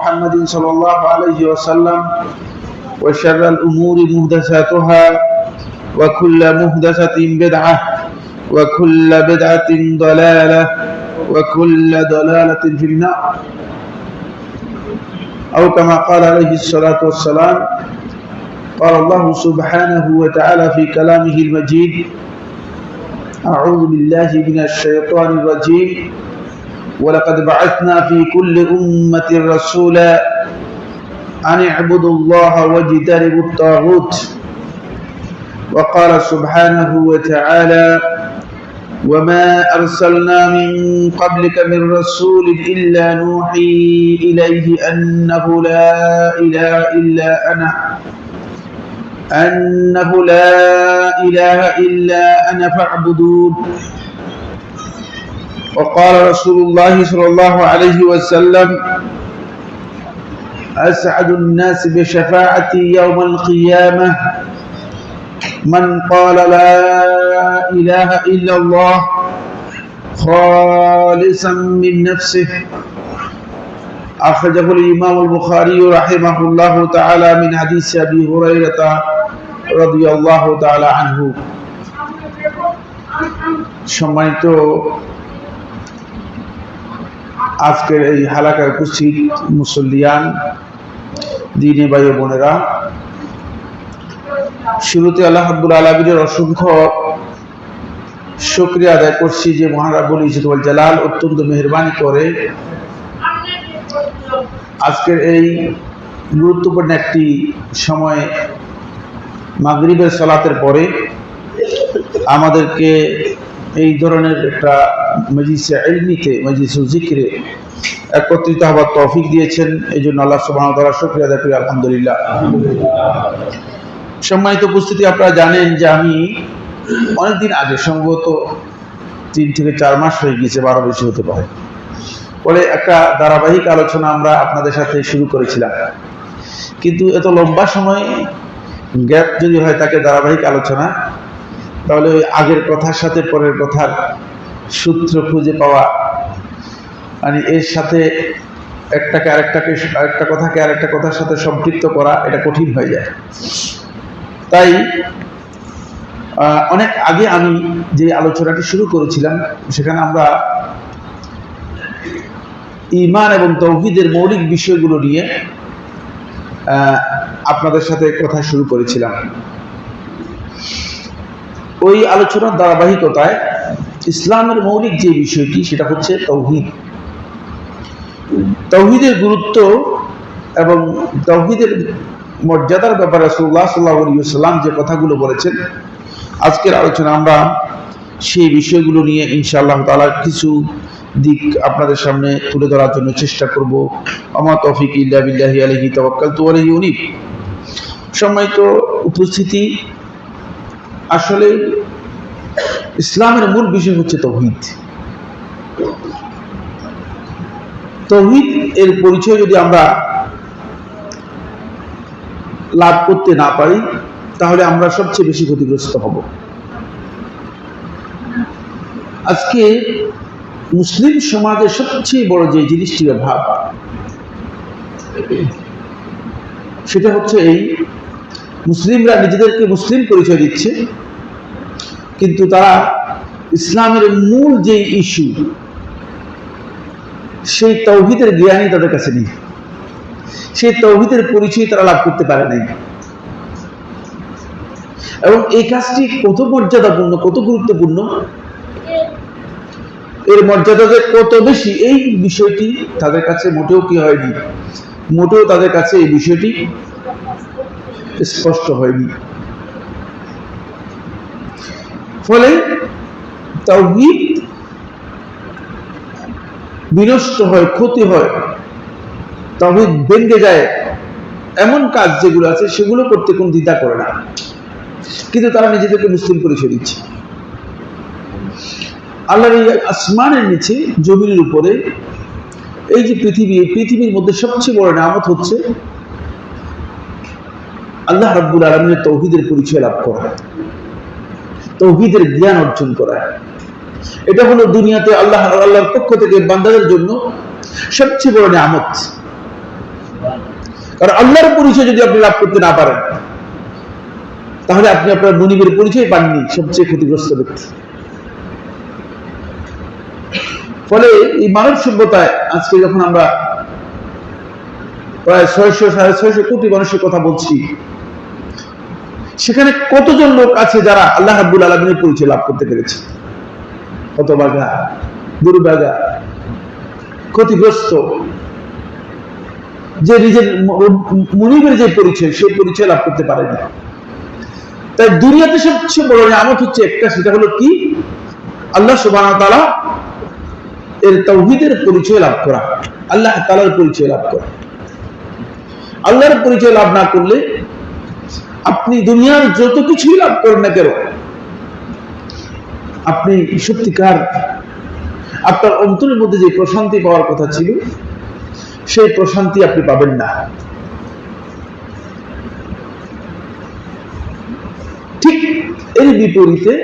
محمد صلى الله عليه وسلم وشر الأمور محدثاتها وكل محدثة بدعة وكل بدعة ضلالة وكل ضلالة في النار أو كما قال عليه الصلاة والسلام قال الله سبحانه وتعالى في كلامه المجيد أعوذ بالله من الشيطان الرجيم ولقد بعثنا في كل أمة رسولا أن اعبدوا الله واجتنبوا الطاغوت وقال سبحانه وتعالى وما أرسلنا من قبلك من رسول إلا نوحي إليه أنه لا إله إلا أنا فاعبدون وقال رسول الله صلى الله عليه وسلم أسعد الناس بشفاعتي يوم القيامة من قال لا إله إلا الله خالصا من نفسه أخرجه الإمام البخاري رحمه الله تعالى من حديث أبي هريرة رضي الله تعالى عنه সম্মানিত আজকের এই হালাকায় উপস্থিত মুসল্লিয়ান দ্বীনি ভাই ও বোনেরা, শুরুতে আল্লাহ রাব্বুল আলামিনের অসংখ্য শুকরিয়া আদায় করছি যে মহান রব্বুল ইজ্জত ওয়াল জালাল অত্যন্ত মেহেরবানি করে আজকের এই গুরুত্বপূর্ণ একটি সময় মাগরিবের সালাতের পরে আমাদেরকে এই ধরনের একটা মজলিসে ইলমিতে মজলিসুল যিকরে একত্রিত হওয়ার তৌফিক দিয়েছেন। এই জন্য আল্লাহ সুবহানাহু ওয়া তাআলা শুকরিয়া আদায় করি, আলহামদুলিল্লাহ। সম্মানিত উপস্থিতি, আপনারা জানেন যে আমি অনেকদিন আগে, সম্ভবত 3 থেকে 4 মাস হয়ে গিয়েছে, 12 বেশি হতে পারে, পরে একটা ধারাবাহিক আলোচনা আমরা আপনাদের সাথে শুরু করেছিলাম। কিন্তু এত লম্বা সময় গ্যাপ যদি হয় তাকে ধারাবাহিক আলোচনা, তাহলে ওই আগের কথার সাথে পরের কথার সূত্র খুঁজে পাওয়া, মানে এর সাথে একটা কথাকে আরেকটা কথার সাথে সম্পৃক্ত করা, এটা কঠিন হয়ে যায়। তাই অনেক আগে আমি যে আলোচনাটি শুরু করেছিলাম সেখানে আমরা ঈমান এবং তাওহীদের মৌলিক বিষয়গুলো নিয়ে আপনাদের সাথে কথা শুরু করেছিলাম। ওই আলোচনার ধারাবাহিকতায় ইসলামের মৌলিক যে বিষয়টি সেটা হচ্ছে তাওহীদ। তাওহীদের গুরুত্ব এবং তাওহীদের মর্যাদার ব্যাপারে রাসূলুল্লাহ সাল্লাল্লাহু আলাইহি ওয়াসাল্লাম যে কথাগুলো বলেছেন, আজকের আলোচনা আমরা সেই বিষয়গুলো নিয়ে ইনশাআল্লাহ তাআলা কিছু দিক আপনাদের সামনে তুলে ধরার জন্য চেষ্টা করব। আমা তৌফিক ইল্লা বিল্লাহি আলাইহি তাওয়াক্কালতু ওয়া ইলাইহি উনীব। সম্মানিত উপস্থিতি, আসলে ইসলামের মূল বিষয় হচ্ছে তাওহীদ। তাওহীদ এর পরিচয় যদি আমরা লাভ করতে না পারি তাহলে আমরা সবচেয়ে বেশি ক্ষতিগ্রস্ত হব। আজকে মুসলিম সমাজের সবচেয়ে বড় যে জিনিসটির অভাব, সেটা হচ্ছে এই মুসলিমরা নিজেদেরকে মুসলিম পরিচয় দিচ্ছে, কিন্তু তারা ইসলামের মূল যে ইস্যু সেই তাওহীদের জ্ঞানই তাদের কাছে নেই, সেই তাওহীদের পরিচয় তারা লাভ করতে পারে নাই। এবং এই কাজটি কত মর্যাদাপূর্ণ, কত গুরুত্বপূর্ণ, এর মর্যাদা যে কত বেশি, এই বিষয়টি তাদের কাছে মোটেও কি হয়নি, মোটেও তাদের কাছে এই বিষয়টি স্পষ্ট হয়নি। ফলে তাওহীদ বিনষ্ট হয়, ক্ষতি হয়, তাওহীদ ভেঙে যায়, এমন কাজ যেগুলো আছে সেগুলো করতে কোন দ্বিধা করে না, কিন্তু তারা নিজেদেরকে মুসলিম পরিচয় দিচ্ছে। আল্লাহর এই আসমানের নিচে, জমিনের উপরে এই যে পৃথিবী, এই পৃথিবীর মধ্যে সবচেয়ে বড় নিয়ামত হচ্ছে আল্লাহ রাব্বুল আলামিনের তাওহীদের পরিচয় লাভ করা, তাওহীদের জ্ঞান অর্জন করা। এটা হলো দুনিয়াতে আল্লাহর পক্ষ থেকে বান্দাদের জন্য সবচেয়ে বড় নিয়ামত। কারণ আল্লাহর পরিচয় যদি আপনি লাভ করতে না পারেন, তাহলে আপনি আপনার মুনিবের পরিচয় পাননি, সবচেয়ে ক্ষতিগ্রস্ত ব্যক্তি। ফলে এই মানব সভ্যতায় আজকে যখন আমরা প্রায় 600-650 কোটি মানুষের কথা বলছি, সেখানে কতজন লোক আছে যারা আল্লাহ রাব্বুল আলামিনের পরিচয় লাভ করতে পেরেছে? হতভাগা, দুর্ভাগা, ক্ষতিগ্রস্ত, যে নিজের মুনিবের যে পরিচয়, সেই পরিচয় লাভ করতে পারেনি। তাই দুনিয়াতে সবচেয়ে বড় নিয়ামত হচ্ছে একটা, সেটা হলো কি? আল্লাহ সুবহানাহু ওয়া তাআলা এর তাওহীদের পরিচয় লাভ করা, আল্লাহ তাআলার পরিচয় লাভ করা। আল্লাহর পরিচয় লাভ না করলে আপনি দুনিয়ার যত কিছুই লাভ করেন না কেন, আপনি সত্যিকার আপনার অন্তরের মধ্যে যে প্রশান্তি পাওয়ার কথা ছিল, সেই প্রশান্তি আপনি পাবেন না। ঠিক এর বিপরীতে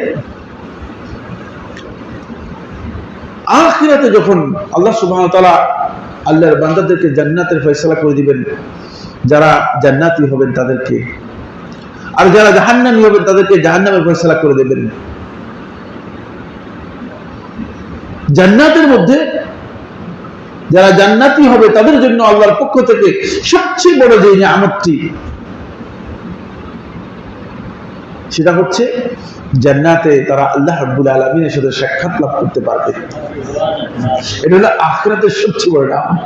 আখিরাতে যখন আল্লাহ সুবহানাহু ওয়া তাআলা আল্লাহর বান্দাদেরকে জান্নাতের ফয়সালা করে দিবেন, যারা জান্নাতি হবেন তাদেরকে, আর যারা জাহান্নামী হবেন তাদেরকে জাহান্নামের ফয়সালা করে দেবেন। জান্নাতের মধ্যে যারা জান্নাতি হবে তাদের জন্য আল্লাহর পক্ষ থেকে সবচেয়ে বড় যে নিয়ামতটি, সেটা হচ্ছে জান্নাতে তারা আল্লাহ রাব্বুল আলামিনের সাথে সাক্ষাৎ লাভ করতে পারবে। এটা হলো আখিরাতের সবচেয়ে বড় নিয়ামত।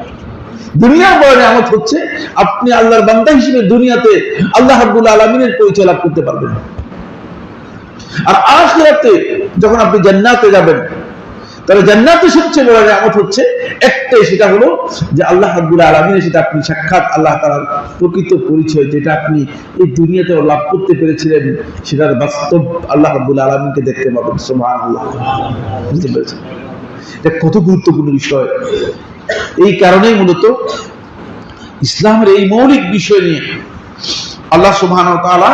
দুনিয়ার বড় নিয়ামত হচ্ছে আপনি আল্লাহর বান্দা হিসেবে দুনিয়াতে আল্লাহ রাব্বুল আলামিনের পরিচয় লাভ করতে পারবেন। আর আখিরাতে যখন আপনি জান্নাতে যাবেন, তাহলে জান্নাতের সবচেয়ে বড় নিয়ামত হচ্ছে একটাই, সেটা হলো যে আল্লাহ রাব্বুল আলামিনের সাথে আপনি সাক্ষাৎ, আল্লাহ তাআলার প্রকৃত পরিচয় যেটা আপনি এই দুনিয়াতে লাভ করতে পেরেছিলেন, সেটার বাস্তব আল্লাহ রাব্বুল আলামিনকে দেখতে পাবেন। সুবহানাল্লাহ। বুঝতে পেরেছেন? এটা কত গুরুত্বপূর্ণ বিষয়। এই কারণেই মূলত ইসলামের এই মৌলিক বিষয় নিয়ে আল্লাহ সুবহানাহু ওয়া তাআলা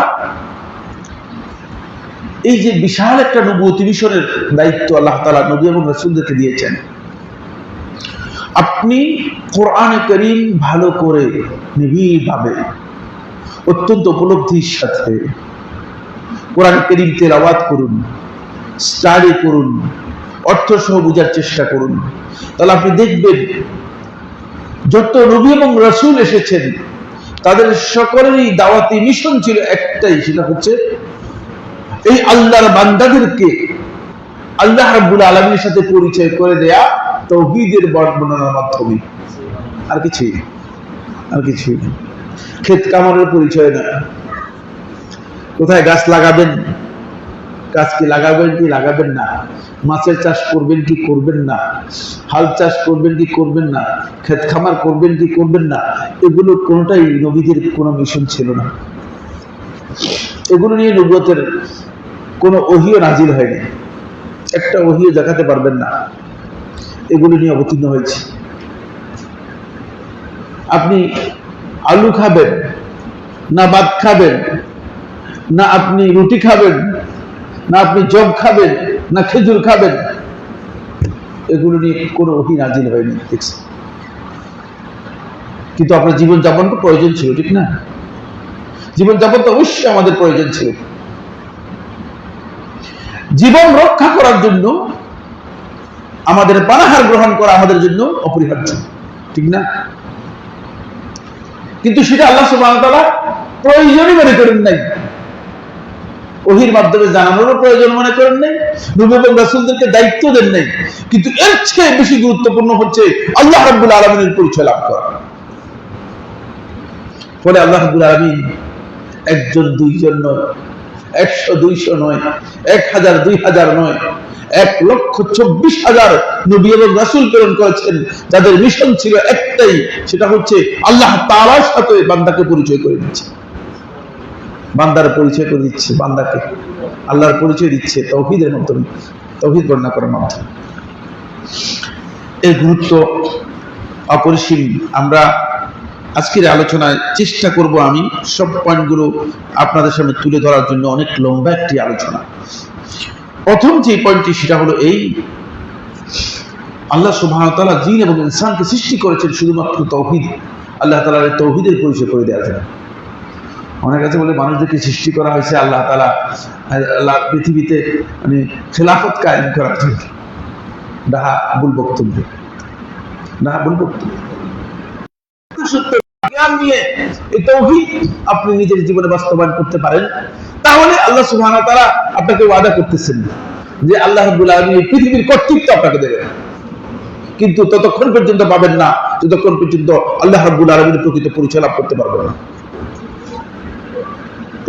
এই যে বিশাল একটা নবুয়তি মিশনের দায়িত্ব আল্লাহ তাআলা নবী এবং রাসূলদেরকে দিয়েছেন। আপনি কোরআনে কারীম ভালো করে নিবিড়ভাবে অত্যন্ত উপলব্ধির সাথে কোরআনে কারীম তেলাওয়াত করুন, স্টাডি করুন, অর্থ সহ বোঝার চেষ্টা করুন। তাহলে আপনি দেখবেন যত নবী এবং রাসূল এসেছেন তাদের সকলেরই দাওয়াতি মিশন ছিল একটাই, সেটা হচ্ছে এই আল্লাহর বান্দাদেরকে আল্লাহ রাব্বুল আলামিনের সাথে পরিচয় করে দেয়া তাওহীদের বর্ণনার মাধ্যমে। আর কিছুই না। ক্ষেত কামড়ের পরিচয় না, কোথায় গাছ লাগাবেন, গাছ কি লাগাবেন কি লাগাবেন না, মাছের চাষ করবেন কি করবেন না, হাল চাষ করবেন কি করবেন না, ক্ষেত খামার করবেন কি করবেন না, এগুলো কোনোটাই নবীদের কোনো মিশন ছিল না। এগুলো নিয়ে নবুয়তের কোনো ওহীও নাজিল হয়নি, একটা ওহীও দেখাতে পারবেন না এগুলো নিয়ে অবতীর্ণ হয়েছে। আপনি আলু খাবেন না ভাত খাবেন, না আপনি রুটি খাবেন, না আপনি জব খাবেন, না খেজুর খাবেন, এগুলো নিয়ে কোনো ওহী নাজিল হয়নি। দেখছেন? কিন্তু আপনার জীবন যাপন তো প্রয়োজন ছিল, ঠিক না? জীবন যাপন তো অবশ্যই আমাদের প্রয়োজন ছিল। জীবন রক্ষা করার জন্য আমাদের পানাহার গ্রহণ করা আমাদের জন্য অপরিহার্য, ঠিক না? কিন্তু সেটা আল্লাহ সুবহানাহু ওয়া তাআলা প্রয়োজনই মনে করেন নাই, ওহীর মাধ্যমে জানানোরও প্রয়োজন মনে করেন নাই, নবী এবং রাসূলদেরকে দায়িত্ব দেন নাই। কিন্তু এর চেয়ে বেশি গুরুত্বপূর্ণ হচ্ছে আল্লাহ রাব্বুল আলামিনের পরিচয় লাভ করা। ফলে আল্লাহ রাব্বুল আলামিন একজন দুইজন নয়, 100-200 নয়, 1000-2000 নয়, 1,24,000 নবী এবং রাসূল প্রেরণ করেছেন, যাদের মিশন ছিল একটাই, সেটা হচ্ছে আল্লাহ তাআলার সাথে বান্দাকে পরিচয় করে দিচ্ছে। বান্দার পরিচয় করে দিচ্ছে, বান্দাকে আল্লাহর পরিচয় দিচ্ছে তাওহীদের মাধ্যমে, তাওহীদ বর্ণনা করার মাধ্যমে। এর গুরুত্ব অপরিসীম। আমরা আজকের আলোচনায় চেষ্টা করব আমি সব পয়েন্টগুলো আপনাদের সামনে তুলে ধরার জন্য। অনেক লম্বা একটি আলোচনা। প্রথম যে পয়েন্টটি সেটা হলো এই, আল্লাহ সুবহানাহু ওয়া তাআলা জিন এবং ইনসানকে সৃষ্টি করেছেন শুধুমাত্র তাওহীদ আল্লাহ তাআলার তৌহিদের পরিচয় করে দেওয়া যায়। অনেক কাছে বলে মানুষদেরকে সৃষ্টি করা হয়েছে আল্লাহ তাআলা পৃথিবীতে মানে খেলাফত কায়েম করার জন্য। ডাহা ভুল বক্তব্য, ডাহা ভুল বক্তব্য। জ্ঞান নিয়ে এই তাওহীদ আপনি নিজের জীবনে বাস্তবায়ন করতে পারেন, তাহলে আল্লাহ সুবহানাহু ওয়া তাআলা আপনাকে ওয়াদা করতেছেন যে আল্লাহ রাব্বুল আলামিন পৃথিবীর কর্তৃত্ব আপনাকে দেবেন। কিন্তু ততক্ষণ পর্যন্ত পাবেন না যতক্ষণ পর্যন্ত আল্লাহ রাব্বুল আলামিনের প্রকৃত পরিচয় লাভ করতে পারবেন না।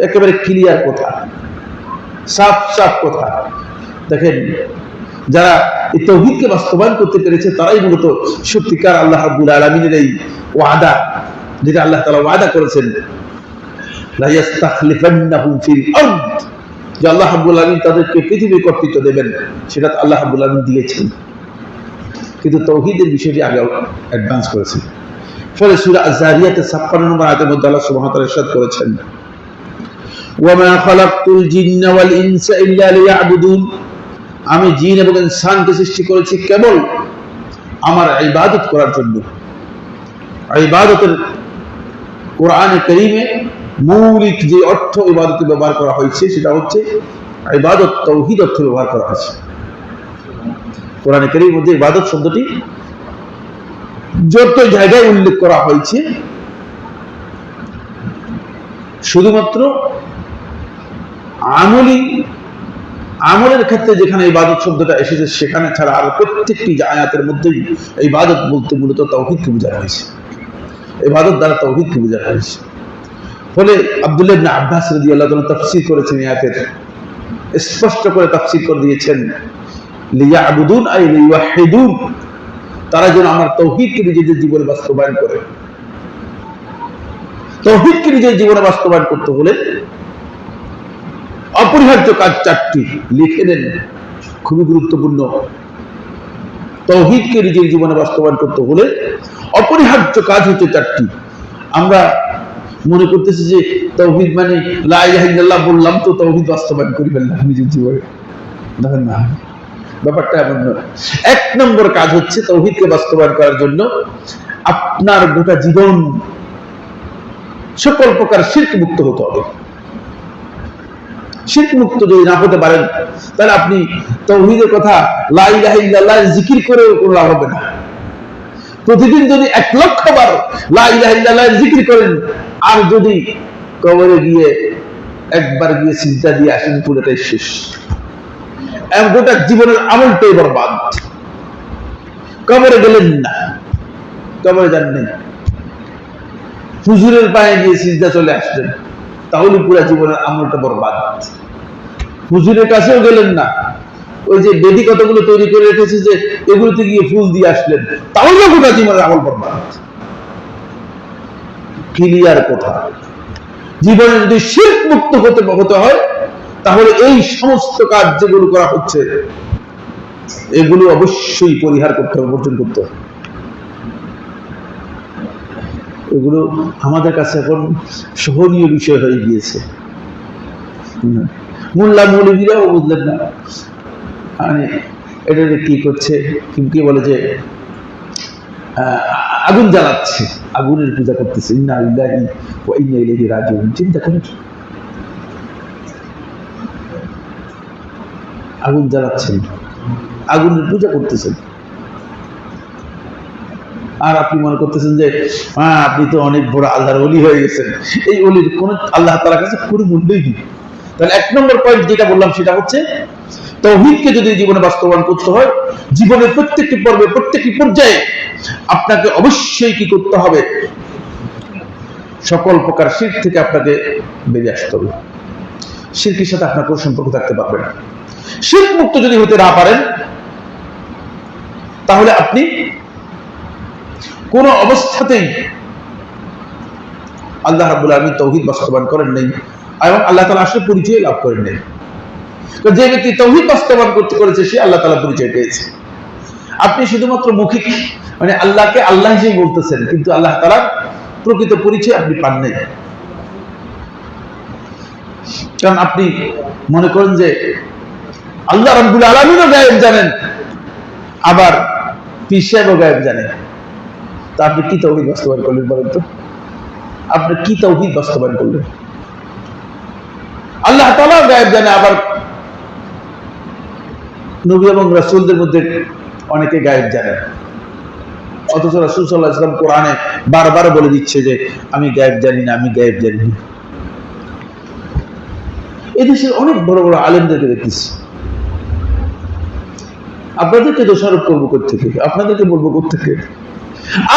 একেবারে ক্লিয়ার কথা, সাফ সাফ কথা। দেখেন, যারা এই তাওহীদকে বাস্তবায়ন করতে পেরেছে তারাই মূলত সত্যিকার আল্লাহ রাব্বুল আলামিনের এই ওয়াদা, যেটা আল্লাহ তাআলা ওয়াদা করেছেন, লা ইস্তাখলিফান্নাহুম ফিল আরদ, যে আল্লাহ রাব্বুল আলামিন তাদেরকে পৃথিবীর কর্তৃত্ব দেবেন, সেটা আল্লাহ রাব্বুল আলামিন দিয়েছেন। কিন্তু তাওহীদের বিষয়টি আগে অ্যাডভান্স করেছেন। ফলে সূরা আয-যারিয়াতের ৫৬ নম্বর আয়াতের মধ্যে আল্লাহ সুবহানাহু ওয়া তাআলা ইরশাদ করেছেন, ওয়া মা খালাকতুল জিন্না ওয়াল ইনসা ইল্লা লিয়াবুদুন, আমি জিন এবং ইনসানকে সৃষ্টি করেছি কেবল আমার ইবাদত করার জন্য। ইবাদতের কোরআনে কারীমে মৌলিক যে অর্থ ইবাদতে ব্যবহার করা হয়েছে সেটা হচ্ছে ইবাদত, তাওহীদ অর্থে ব্যবহার করা হয়েছে। কোরআনে কারীমের মধ্যে ইবাদত শব্দটি যত জায়গায় উল্লেখ করা হয়েছে শুধুমাত্র আমলের ক্ষেত্রে যেখানে ইবাদত শব্দটা এসেছে সেখানে ছাড়া আর প্রত্যেকটি আয়াতের মধ্যেই ইবাদত বলতে মূলত তাওহীদকে বোঝানো হয়েছে। ইবাদত দ্বারা তাওহীদকে বোঝানো হয়েছে। ফলে আব্দুল্লাহ ইবনে আব্বাস রাদিয়াল্লাহু তাআলা তাফসীর করেছেন আয়াতের, স্পষ্ট করে তাফসীর করে দিয়েছেন, লিয়াবুদুন আই লিওয়াহিদুন, তারা যেন আমার তাওহীদকে নিজেদের জীবনে বাস্তবায়ন করে। তাওহীদকে নিজের জীবনে বাস্তবায়ন করতে হলে অপরিহার্য কাজ ৪টি লিখে নেন, খুবই গুরুত্বপূর্ণ। তাওহীদকে নিজের জীবনে বাস্তবায়ন করতে হলে অপরিহার্য কাজ হচ্ছে ৪টি। আমরা মনে করতেছি যে তাওহীদ মানে লা ইলাহা ইল্লাল্লাহ বললাম তো তাওহীদ বাস্তবায়ন করি ফেললাম নিজের জীবনে। দেখেন না, ব্যাপারটা এমন নয়। ১ নম্বর কাজ হচ্ছে তাওহীদকে বাস্তবায়ন করার জন্য আপনার গোটা জীবন সকল প্রকার শিরক মুক্ত হতে হবে। শিরক মুক্ত যদি না হতে পারেন তাহলে আপনি তাওহীদের কথা লা ইলাহা ইল্লাল্লাহ জিকির করে কোনো লাভ হবে না। প্রতিদিন যদি ১,০০,০০০ বার লা ইলাহা ইল্লাল্লাহ জিকির করেন আর যদি কবরে গিয়ে একবার গিয়ে সিজদা দিয়ে আসেন পুরোটাই শেষ, গোটা জীবনের আমলটাই বরবাদ। কবরে গেলেন না, কবরে যান নাই, হুজুরের পায়ে গিয়ে সিজদা চলে আসলেন, তাহলে পুরো জীবনের আমলটা বরবাদ। হুজুরের কাছেও গেলেন না, ওই যে বেদি কতগুলো তৈরি করে রেখেছে যে এগুলোতে গিয়ে ফুল দিয়ে আসলেন, তাহলে গোটা জীবনের আমল বরবাদ। ক্লিয়ার কথা। জীবনে যদি শিরক মুক্ত হতে হয় তাহলে এই সমস্ত কাজ যেগুলো করা হচ্ছে এগুলো অবশ্যই পরিহার করতে হবে, বর্জন করতে হবে। এগুলো আমাদের কাছে এখন সহনীয় বিষয় হয়ে গিয়েছে। মোল্লা মৌলবীরাও বুঝলেন না, মানে এটা কি করছে, কি বলে যে আগুন জ্বালাচ্ছে, আগুনের পূজা করতেছে, ইন্না লিল্লাহি ওয়া ইন্না ইলাইহি রাজিউন। চিন্তা করেন, আগুন জ্বালাচ্ছেন, আগুনের পূজা করতেছেন, আর আপনি মনে করতেছেন যে আপনি তো অনেক বড় আল্লাহর ওলি হয়ে গেছেন। এই ওলির কোন আল্লাহ তাআলার কাছে কোনো মূল্যই নেই। তাহলে ১ নম্বর পয়েন্ট যেটা বললাম সেটা হচ্ছে তাওহীদকে যদি জীবনে বাস্তবায়ন করতে হয়, জীবনের প্রত্যেকটি পর্বে প্রত্যেকটি পর্যায়ে আপনাকে অবশ্যই কি করতে হবে, সকল প্রকার শিরক থেকে আপনাকে বেরিয়ে আসতে হবে। শিরকের সাথে আপনার কোনো সম্পর্ক থাকতে পারবে না। শিরক মুক্ত যদি হতে না পারেন তাহলে আপনি কোন অবস্থাতেই আল্লাহ রাব্বুল আলামিন তাওহীদ বাস্তবায়ন করেন নাই এবং আল্লাহ তাআলা আসলে পরিচয় লাভ করেন নাই। যে ব্যক্তি তাওহীদ বাস্তবায়ন করতে করেছে সে আল্লাহ তাআলা পরিচয় পেয়েছে। আপনি শুধুমাত্র মৌখিক মানে আল্লাহকে আল্লাহ হিসেবে বলতেছেন, কিন্তু আল্লাহ তাআলার প্রকৃত পরিচয় আপনি পান নাই। কারণ আপনি মনে করেন যে আল্লাহ রাব্বুল আলামিনও গায়েব জানেন, আবার পীর সাহেবও গায়েব জানেন। তা আপনি কি তাওহীদ বাস্তবায়ন করলেন বলেন তো? আপনি কি তাওহীদ বাস্তবায়ন করলেন? আল্লাহ তাআলা গায়েব জানে, আবার নবী এবং রাসূলদের মধ্যে অনেকে গায়েব জানে, অথচ রাসূল সাল্লাল্লাহু আলাইহি ওয়াসাল্লাম কোরআনে বারবার বলে দিচ্ছে যে আমি গায়েব জানি না, আমি গায়েব জানি না। এদেশের অনেক বড় বড় আলেমদেরকে দেখতেছি। আপনাদেরকে দোষারোপ করবো কোত্থেকে? আপনাদেরকে বলবো কোত্থেকে?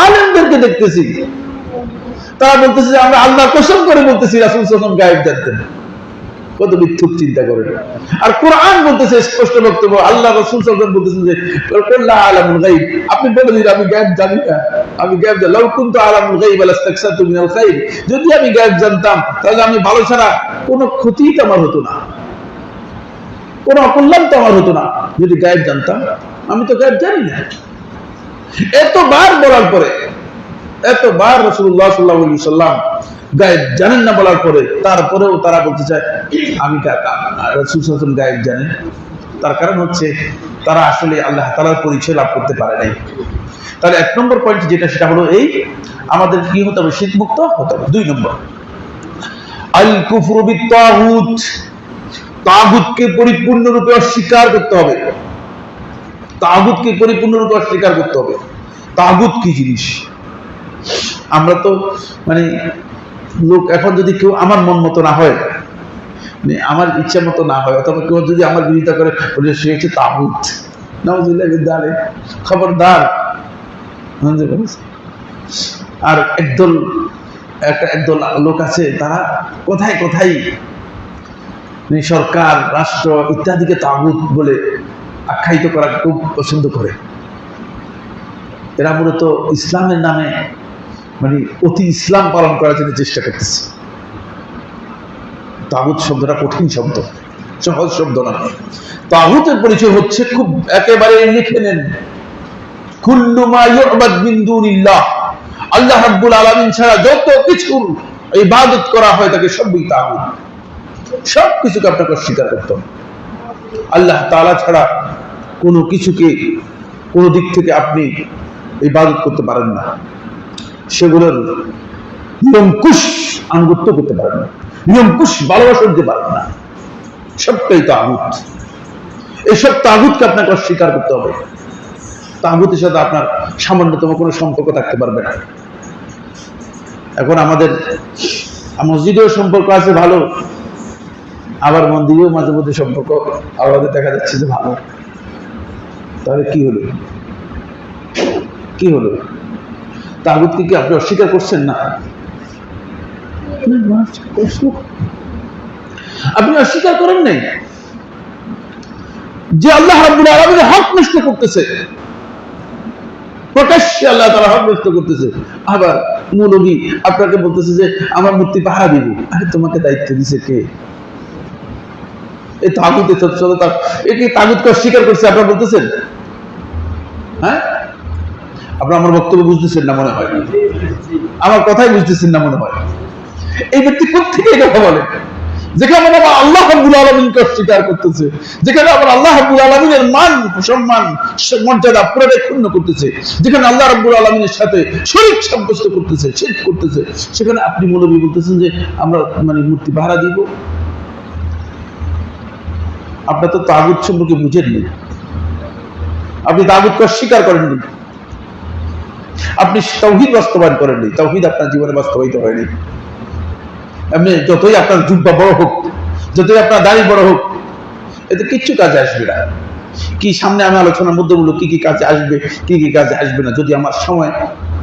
আলেমদেরকে দেখতেছি, তারা বলতেছে যে আমরা আল্লাহ কসম করে বলতেছি রাসূল সাল্লাল্লাহু আলাইহি ওয়াসাল্লাম গায়েব জানতেন। কত মিথ্যুক চিন্তা করেন। আর কোরআন বলতেছে স্পষ্ট বক্তব্য, আল্লাহ রাসূল সাল্লাল্লাহু আলাইহি ওয়াসাল্লাম বলতেছেন যে কুল লা আলামুল গায়ব, আপনি বলে দিন আমি গায়েব জানি না, আমি গায়েব জানি। লাউ কুনতু আলামুল গায়ব লাস্তাকসারতু মিনাল খায়র, যদি আমি গায়েব জানতাম তাহলে আমি ভালো ছাড়া কোনো ক্ষতি তো আমার হতো না, কোনো অকল্যাণ তো আমার হতো না। যদি গায়েব জানতাম, আমি তো গায়েব জানি না। এতবার বলার পরে, এতবার রাসূলুল্লাহ সাল্লাল্লাহু আলাইহি ওয়াসাল্লাম গায়েব জানেন না বলার পরে, তারপরেও তারা বলতে চায় আমি রাসূল সাল্লাল্লাহু আলাইহি ওয়াসাল্লাম গায়েব জানেন। তার কারণ হচ্ছে তারা আসলে আল্লাহ তাআলার পরিচয় লাভ করতে পারে নাই। তাহলে এক নম্বর পয়েন্ট যেটা, সেটা হলো এই, আমাদের কি হতে হবে? শিরক মুক্ত হতে হবে। 2 নম্বর, আল কুফরু বিত-তাগুত, তাগুতকে পরিপূর্ণরূপে অস্বীকার করতে হবে। তাগুতকে পরিপূর্ণরূপে অস্বীকার করতে হবে। তাগুত কি জিনিস? আমরা তো মানে লোক, এখন যদি কেউ আমার মন মতো না হয়, আমার ইচ্ছা মতো না হয়, অথবা কেউ যদি আমার বিরোধিতা করে, বলে সে হচ্ছে তাগুত, নাউযুবিল্লাহি মিন যালিক, খবরদার। আর একদল লোক আছে, তারা কোথায় কোথায় সরকার, রাষ্ট্র ইত্যাদিকে তাগুত বলে আখ্যায়িত করা খুব পছন্দ করে। এরা মূলত ইসলামের নামে মানে অতি ইসলাম পালন করার জন্য চেষ্টা করতেছে। তাগুত শব্দটা কঠিন শব্দ, সহজ শব্দ না। তাগুতের পরিচয় হচ্ছে, খুব একেবারে লিখে নেন, কুল্লু মা ইউবাদ মিন দুনিল্লাহ, আল্লাহ রাব্বুল আলামিন ছাড়া যত কিছুর ইবাদত করা হয় তাকে সবই তাগুত। সব কিছুকে আপনাকে অস্বীকার করতে হবে। আল্লাহ তাআলা ছাড়া কোনো কিছুকে কোনো দিক থেকে আপনি ইবাদত করতে পারেন না। সেগুলোর নিয়মকুশ আনুগত্য করতে পারেন না, নিয়মকুশ ভালোবাসা দিতে পারেন না, সবটাই তাগুত। এসব তাগুতকে আপনাকে অস্বীকার করতে হবে। তাগুতের সাথে আপনার সামান্যতম কোনো সম্পর্ক থাকতে পারবে না। এখন আমাদের মসজিদেও সম্পর্ক আছে ভালো, আবার মন্দিরেও মাঝে মধ্যে সম্পর্ক আমাদের দেখা যাচ্ছে যে ভালো। তাহলে কি হলো? কি হলো? তাগুতকে কি আপনি অস্বীকার করছেন না? আপনি অস্বীকার করেন নাই যে আল্লাহ রাব্বুল আলামিনের হক নষ্ট করতেছে, প্রকাশ্যে আল্লাহ তাআলা হক নষ্ট করতেছে। আবার মৌলবী আপনাকে বলতেছে যে আমার মূর্তি পাহারা দিব। আরে তোমাকে দায়িত্ব দিছে কে? এই তাগুতের সত্যতা, একে তাগুতকে অস্বীকার করছে আপনারা বলতেছেন? হ্যাঁ, আপনারা আমার বক্তব্য বুঝতেছেন না মনে হয়, আমার কথাই বুঝতেছেন না মনে হয়। এই ব্যক্তি কোত্থেকে এই কথা বলে? যেখানে আবার আল্লাহ রাব্বুল আলামিনকে অস্বীকার করতেছে, যেখানে আবার আল্লাহ রাব্বুল আলামিনের মান সম্মান মর্যাদা পুরোটাই ক্ষুণ্ণ করতেছে, যেখানে আল্লাহ রাব্বুল আলামিনের সাথে শরীক সাব্যস্ত করতেছে, শিরক করতেছে, সেখানে আপনি মৌলবী বলতেছেন যে আমরা মানে মূর্তি পাহারা দিব। আপনার তো তাগুত সম্পর্কে বুঝেননি, আপনি তাগুতকে অস্বীকার করেননি, আপনি তাওহীদ বাস্তবায়ন করেননি, তাওহীদ আপনার জীবনে বাস্তবায়িত হয়নি। এমনি যতই আপনার জুব্বা বড় হোক, যতই আপনার দাড়ি বড় হোক, এতে কিচ্ছু কাজে আসবে না। কি সামনে আমি আলোচনার মধ্যে বলবো কি কি কাজে আসবে, কি কি কাজে আসবে না, যদি আমার সময়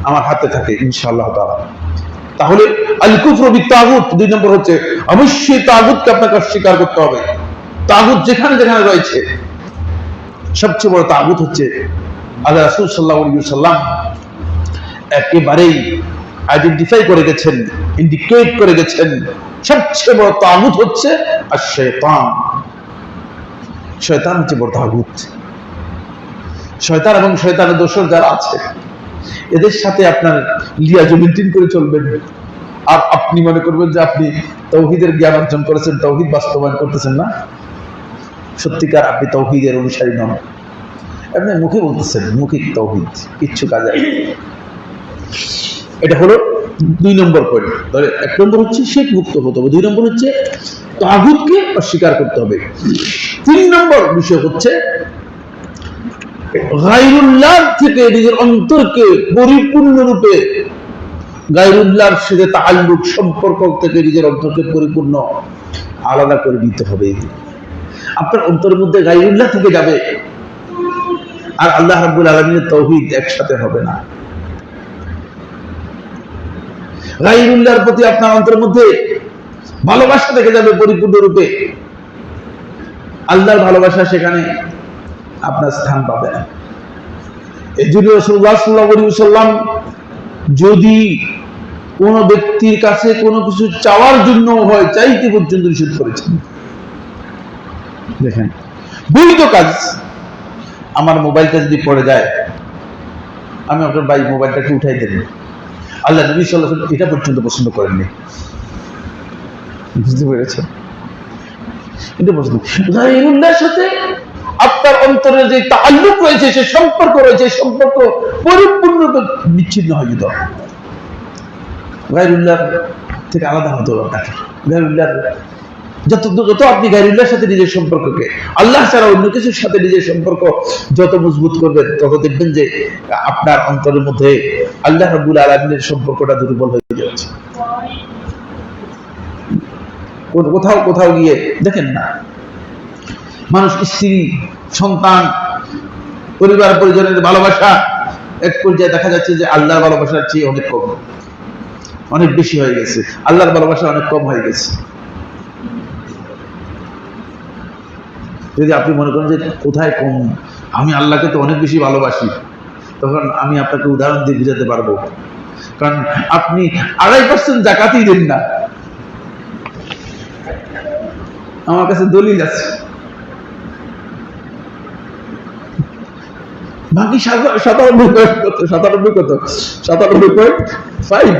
আমার হাতে থাকে ইনশাআল্লাহ তাআলা। তাহলে আল কুফরু বিত-তাগুত, 2 নম্বর হচ্ছে অবশ্যই তাগুতকে আপনাকে অস্বীকার করতে হবে। তাগুত যেখানে যেখানে রয়েছে, সবচেয়ে বড় তাগুত হচ্ছে আল্লাহ রাসূল সাল্লাল্লাহু আলাইহি ওয়াসাল্লাম একেবারেই আইডেন্টিফাই করে গেছেন, ইন্ডিকেট করে গেছেন, সবচেয়ে বড় তাগুত হচ্ছে আশ-শায়তান। শয়তান হচ্ছে বড় তাগুত। শয়তান এবং শয়তানের দোসর যারা আছে, এদের সাথে আপনার লিয়াজু মেইনটেইন করে চলবেন। আর আপনি মনে করবেন যে আপনি তাওহীদের জ্ঞান অর্জন করেছেন, তাওহীদ বাস্তবায়ন করতেছেন না, সত্যিকার আপনি তাওহীদের অনুসারী নন। আপনি মুখে বলতেছেন মুখিক তাওহীদ, কিচ্ছু কাজে আসবে না। এটা হলো 2 নম্বর পয়েন্ট। তাহলে 1 নম্বর হচ্ছে শিরক মুক্ত হতে হবে, 2 নম্বর হচ্ছে তাগুতকে অস্বীকার করতে হবে, 3 নম্বর বিষয় হচ্ছে গায়রুল্লাহ থেকে নিজের অন্তরকে পরিপূর্ণরূপে গায়রুল্লাহর সাথে তাআল্লুক সম্পর্ক থেকে নিজের অন্তরকে পরিপূর্ণ আলাদা করে দিতে হবে। আপনার অন্তরের মধ্যে গায়রুল্লাহ থেকে যাবে আর আল্লাহ রাব্বুল আলামিনের তাওহীদ একসাথে হবে না। গায়রুল্লাহর প্রতি আপনার অন্তরের মধ্যে ভালোবাসা থেকে যাবে পরিপূর্ণরূপে, আল্লাহর ভালোবাসা সেখানে আপনার স্থান পাবে না। এই জন্য রাসূলুল্লাহ সাল্লাল্লাহু আলাইহি ওয়াসাল্লাম যদি কোন ব্যক্তির কাছে কোনো কিছু চাওয়ার জন্য হয়, চাইতে পর্যন্ত নিষেধ করেছেন। দেখেন, বৈধ কাজ, আমার মোবাইলটা যদি পড়ে যায়, আমি আপনার ভাই মোবাইলটাকে উঠাই দেন, আল্লাহ নবী সাল্লাল্লাহু আলাইহি ওয়াসাল্লাম এটা পর্যন্ত পছন্দ করেননি। বুঝতে পেরেছেন? এটা পছন্দ। গায়রুল্লাহর সাথে আপনার অন্তরে যে তাআল্লুক রয়েছে, সে সম্পর্ক রয়েছে, সম্পর্ক পরিপূর্ণরূপে বিচ্ছিন্ন হয়ে যেত। গায়রুল্লাহ থেকে আলাদা হতে হবে আপনাকে। গায়রুল্লাহ যত আপনি গায়রুল্লাহর সাথে নিজের সম্পর্ককে, আল্লাহ ছাড়া অন্য কিছুর সাথে নিজের সম্পর্ক যত মজবুত করবেন, তত দেখবেন যে আপনার অন্তরের মধ্যে আল্লাহ রাব্বুল আলামিনের সম্পর্কটা দুর্বল হয়ে যাচ্ছে। কোথাও গিয়ে দেখেন না, মানুষ স্ত্রী, সন্তান, পরিবার পরিজনের ভালোবাসা এক পর্যায়ে দেখা যাচ্ছে যে আল্লাহর ভালোবাসার চেয়ে অনেক কম, অনেক বেশি হয়ে গেছে। আল্লাহর ভালোবাসা অনেক কম হয়ে গেছে। যদি আপনি মনে করেন যে কোথায় কম, আমি আল্লাহকে তো অনেক বেশি ভালোবাসি, তখন আমি আপনাকে উদাহরণ দিয়ে বুঝাতে পারবো। কারণ আপনি 2.5% যাকাতই দেন না। আমার কাছে দলিল আছে। বাকি 97.5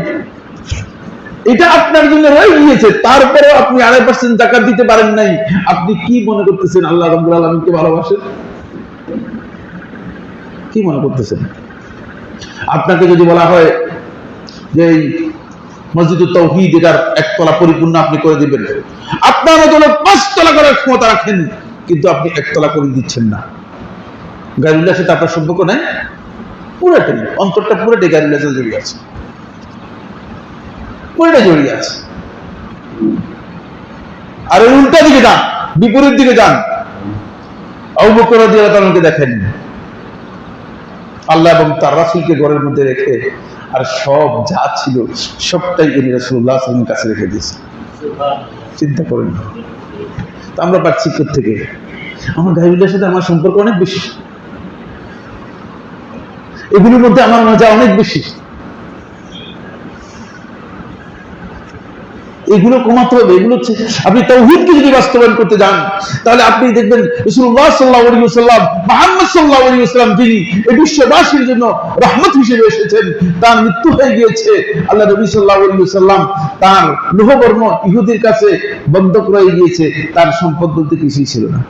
এটা আপনার জন্য রয়ে গিয়েছে, তারপরেও আপনি 2.5% যাকাত দিতে পারেন নাই। আপনি কি মনে করতেছেন আল্লাহ রাব্বুল আলামিনকে ভালোবাসেন? কি মনে করতেছেন? আপনাকে যদি বলা হয় যে মসজিদুত তাওহীদ এটার 1 তলা পরিপূর্ণ আপনি করে দিবেন, আপনার মতো 5 তলা করার ক্ষমতা রাখেন, কিন্তু আপনি 1 তলা করে দিচ্ছেন না। গায়রুল্লাহর সাথে আপনার সম্পর্ক নাই, পুরোটাই অন্তরটা পুরোটাই গায়রুল্লাহর সাথে জড়িয়ে আছে, পুরোটাই জড়িয়ে আছে। আর ওই উল্টা দিকে যান, বিপরীত দিকে যান। আবু বকর রাদিয়াল্লাহু তাআলাকে দেখেন, আল্লাহ এবং তার রাসূলকে ঘরের মধ্যে রেখে আর সব যা ছিল সবটাই তিনি রাসূলুল্লাহ সাল্লাল্লাহু আলাইহি ওয়াসাল্লামের কাছে রেখে দিয়েছেন। চিন্তা করেন, তো আমরা পাচ্ছি থেকে আমার গায়রুল্লাহর সাথে আমার সম্পর্ক অনেক বেশি, এগুলোর মধ্যে আমার মজা অনেক বেশি। এগুলো কমাতে হবে। এগুলো হচ্ছে, আপনি তাওহীদকে যদি বাস্তবায়ন করতে যান, তাহলে আপনি দেখবেন রাসূলুল্লাহ সাল্লাল্লাহু আলাইহি ওয়াসাল্লাম, মুহাম্মদ সাল্লাল্লাহু আলাইহি ওয়াসাল্লাম, যিনি এই বিশ্ববাসীর জন্য রহমত হিসেবে এসেছেন, তার মৃত্যু হয়ে গিয়েছে। আল্লাহ নবী সাল্লাল্লাহু আলাইহি ওয়াসাল্লাম, তার লোহবর্ম ইহুদির কাছে বন্ধক রয়ে গিয়েছে, তার সম্পদ বলতে কিছুই ছিল না।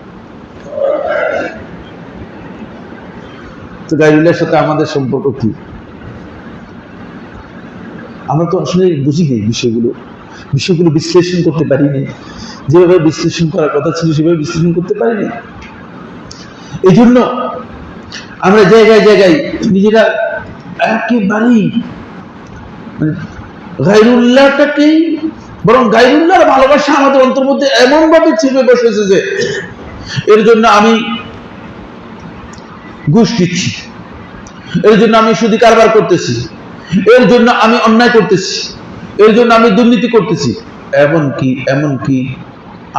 তো গায়রুল্লাহর সাথে আমাদের সম্পর্ক কি? আমরা তো আসলে বুঝি নেই বিষয়গুলো বিশ্লেষণ করতে পারিনি। যেভাবে বিশ্লেষণ করার কথা ছিল সেভাবে বিশ্লেষণ করতে পারিনি। এই জন্য আমরা জায়গায় জায়গায় নিজেরা একেবারেই গায়রুল্লাহটাকেই, বরং গায়রুল্লাহর ভালোবাসা আমাদের অন্তর মধ্যে এমন ভাবে চেপে বসেছে যে এর জন্য আমি ঘুষ দিচ্ছি, এর জন্য আমি সুদি কারবার করতেছি, এর জন্য আমি অন্যায় করতেছি, এর জন্য আমি দুর্নীতি করতেছি, এমনকি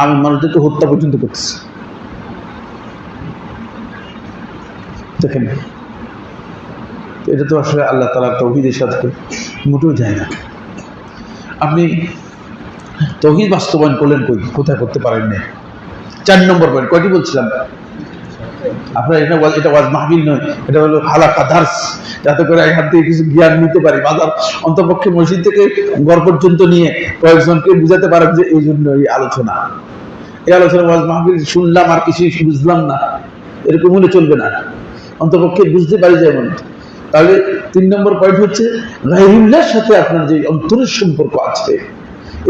আমি মানুষদেরকে হত্যা পর্যন্ত করতেছি। দেখেন, এটা তো আসলে আল্লাহ তাআলার তাওহীদের সাথে মোটেও যায় না। আপনি তাওহীদ বাস্তবায়ন করলেন কোথায় করতে পারেন না। 4 নম্বর পয়েন্ট, কয়টি বলছিলাম? আপনার এটা ওয়াজ মাহফিল নয়, এটা হলো হালাকা দার্স, যাতে করে এখান থেকে কিছু জ্ঞান নিতে পারি। বাজার অন্তপক্ষে মসজিদ থেকে ঘর পর্যন্ত নিয়ে কয়েকজনকে বুঝাতে পারেন যে এই জন্য এই আলোচনা ওয়াজ মাহফিল শুনলাম আর কিছুই বুঝলাম না, এরকম হলে চলবে না। অন্তপক্ষে বুঝতে পারি যেমন তাহলে 3 নম্বর পয়েন্ট হচ্ছে গায়রুল্লাহর সাথে আপনার যে অন্তরের সম্পর্ক আছে,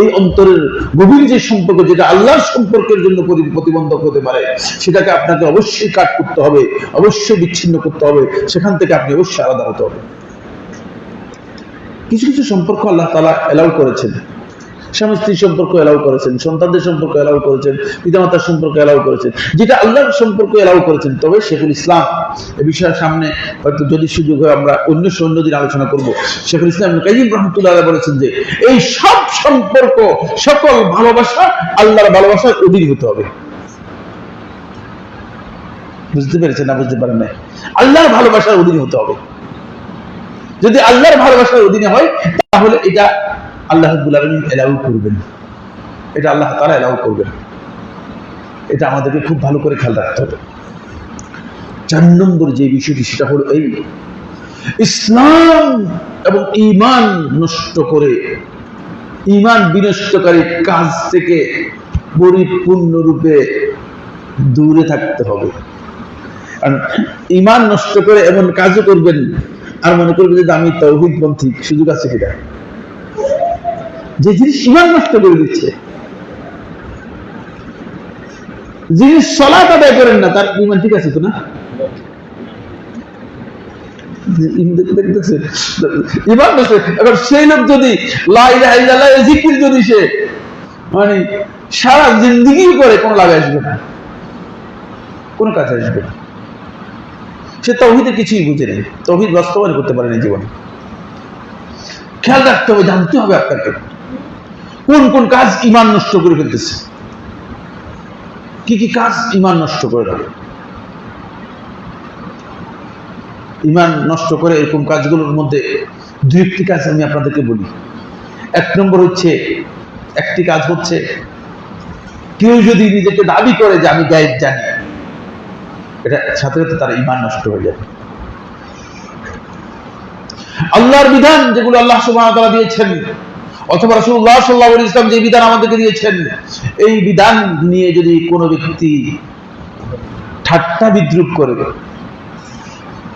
এই অন্তরের গভীর যে সম্পর্ক, যেটা আল্লাহর সম্পর্কের জন্য প্রতিবন্ধক হতে পারে, সেটাকে আপনাকে অবশ্যই কাট করতে হবে, অবশ্যই বিচ্ছিন্ন করতে হবে, সেখান থেকে আপনি অবশ্যই আলাদা হতে হবে। কিছু কিছু সম্পর্ক আল্লাহ তাআলা এলাউ করেছেন, স্বামী স্ত্রী সম্পর্ক এলাউ করেছেন, সন্তানদের সম্পর্ক এলাউ করেছেন, পিতামাতার সম্পর্ক এলাউ করেছেন, যেটা আল্লাহর সম্পর্ক এলাউ করেছেন। তবে শেখুল ইসলাম এ বিষয়ের সামনে হয়তো যদি সুযোগ হয় আমরা অন্য দিন আলোচনা করব। শেখুল ইসলাম ইবনে কাইয়িম রাহমাতুল্লাহ আলাইহি বলেছেন যে এই সব সম্পর্ক, সকল ভালোবাসা আল্লাহর ভালোবাসার অধীন হতে হবে। বুঝতে পেরেছেন না বুঝতে পারেন না? আল্লাহর ভালোবাসার অধীন হতে হবে। যদি আল্লাহর ভালোবাসার অধীনে হয় তাহলে এটা আল্লাহ রাব্বুল আলামিন এলাউ করবেন, এটা আল্লাহ তাআলা এলাউ করবেন। এটা আমাদেরকে খুব ভালো করে খেয়াল রাখতে হবে। 4 নম্বর যে বিষয়টি সেটা হলো এই ইসলাম এবং ঈমান নষ্ট করে, ঈমান বিনষ্টকারী কাজ থেকে পরিপূর্ণরূপে দূরে থাকতে হবে। কারণ ঈমান নষ্ট করে এমন কাজও করবেন আর মনে করবেন যে আমি তাওহীদপন্থী, সুযোগ আছে কিনা? যে জিনিস ঈমান নষ্ট করে দিচ্ছে, যিনি সালাত আদায় করেন না তার ঈমান ঠিক আছে তো না? ঈমান নষ্ট। এবার সেই লোক যদি লা ইলাহা ইল্লাল্লাহ জিকির যদি সে মানে সারা জিন্দেগি করে, কোনো লাভ আসবে না, কোনো কাজ আসবে না। সে তাওহীদের কিছুই বুঝে নেই, তাওহীদ বাস্তবায়ন করতে পারে না জীবনে। খেয়াল রাখতে হবে, জানতে হবে আপনাকে কোন কোন কাজ ঈমান নষ্ট করে ফেলতেছে, কি কি কাজ ঈমান নষ্ট করে দেবে। ঈমান নষ্ট করে এরকম কাজগুলোর মধ্যে 2টি কাজ আমি আপনাদেরকে বলি। 1 নম্বর হচ্ছে, একটি কাজ হচ্ছে কেউ যদি নিজেকে দাবি করে যে আমি গায়েব জানি, এটা সাথে সাথে তার ঈমান নষ্ট হয়ে যাবে। আল্লাহর বিধান যেগুলো আল্লাহ সুবহানাহু ওয়া তাআলা দিয়েছেন অথবা রাসূলুল্লাহ সাল্লাল্লাহু আলাইহি ওয়াসাল্লাম যে বিধান আমাদেরকে দিয়েছেন, এই বিধান নিয়ে যদি কোনো ব্যক্তি ঠাট্টা বিদ্রুপ করে,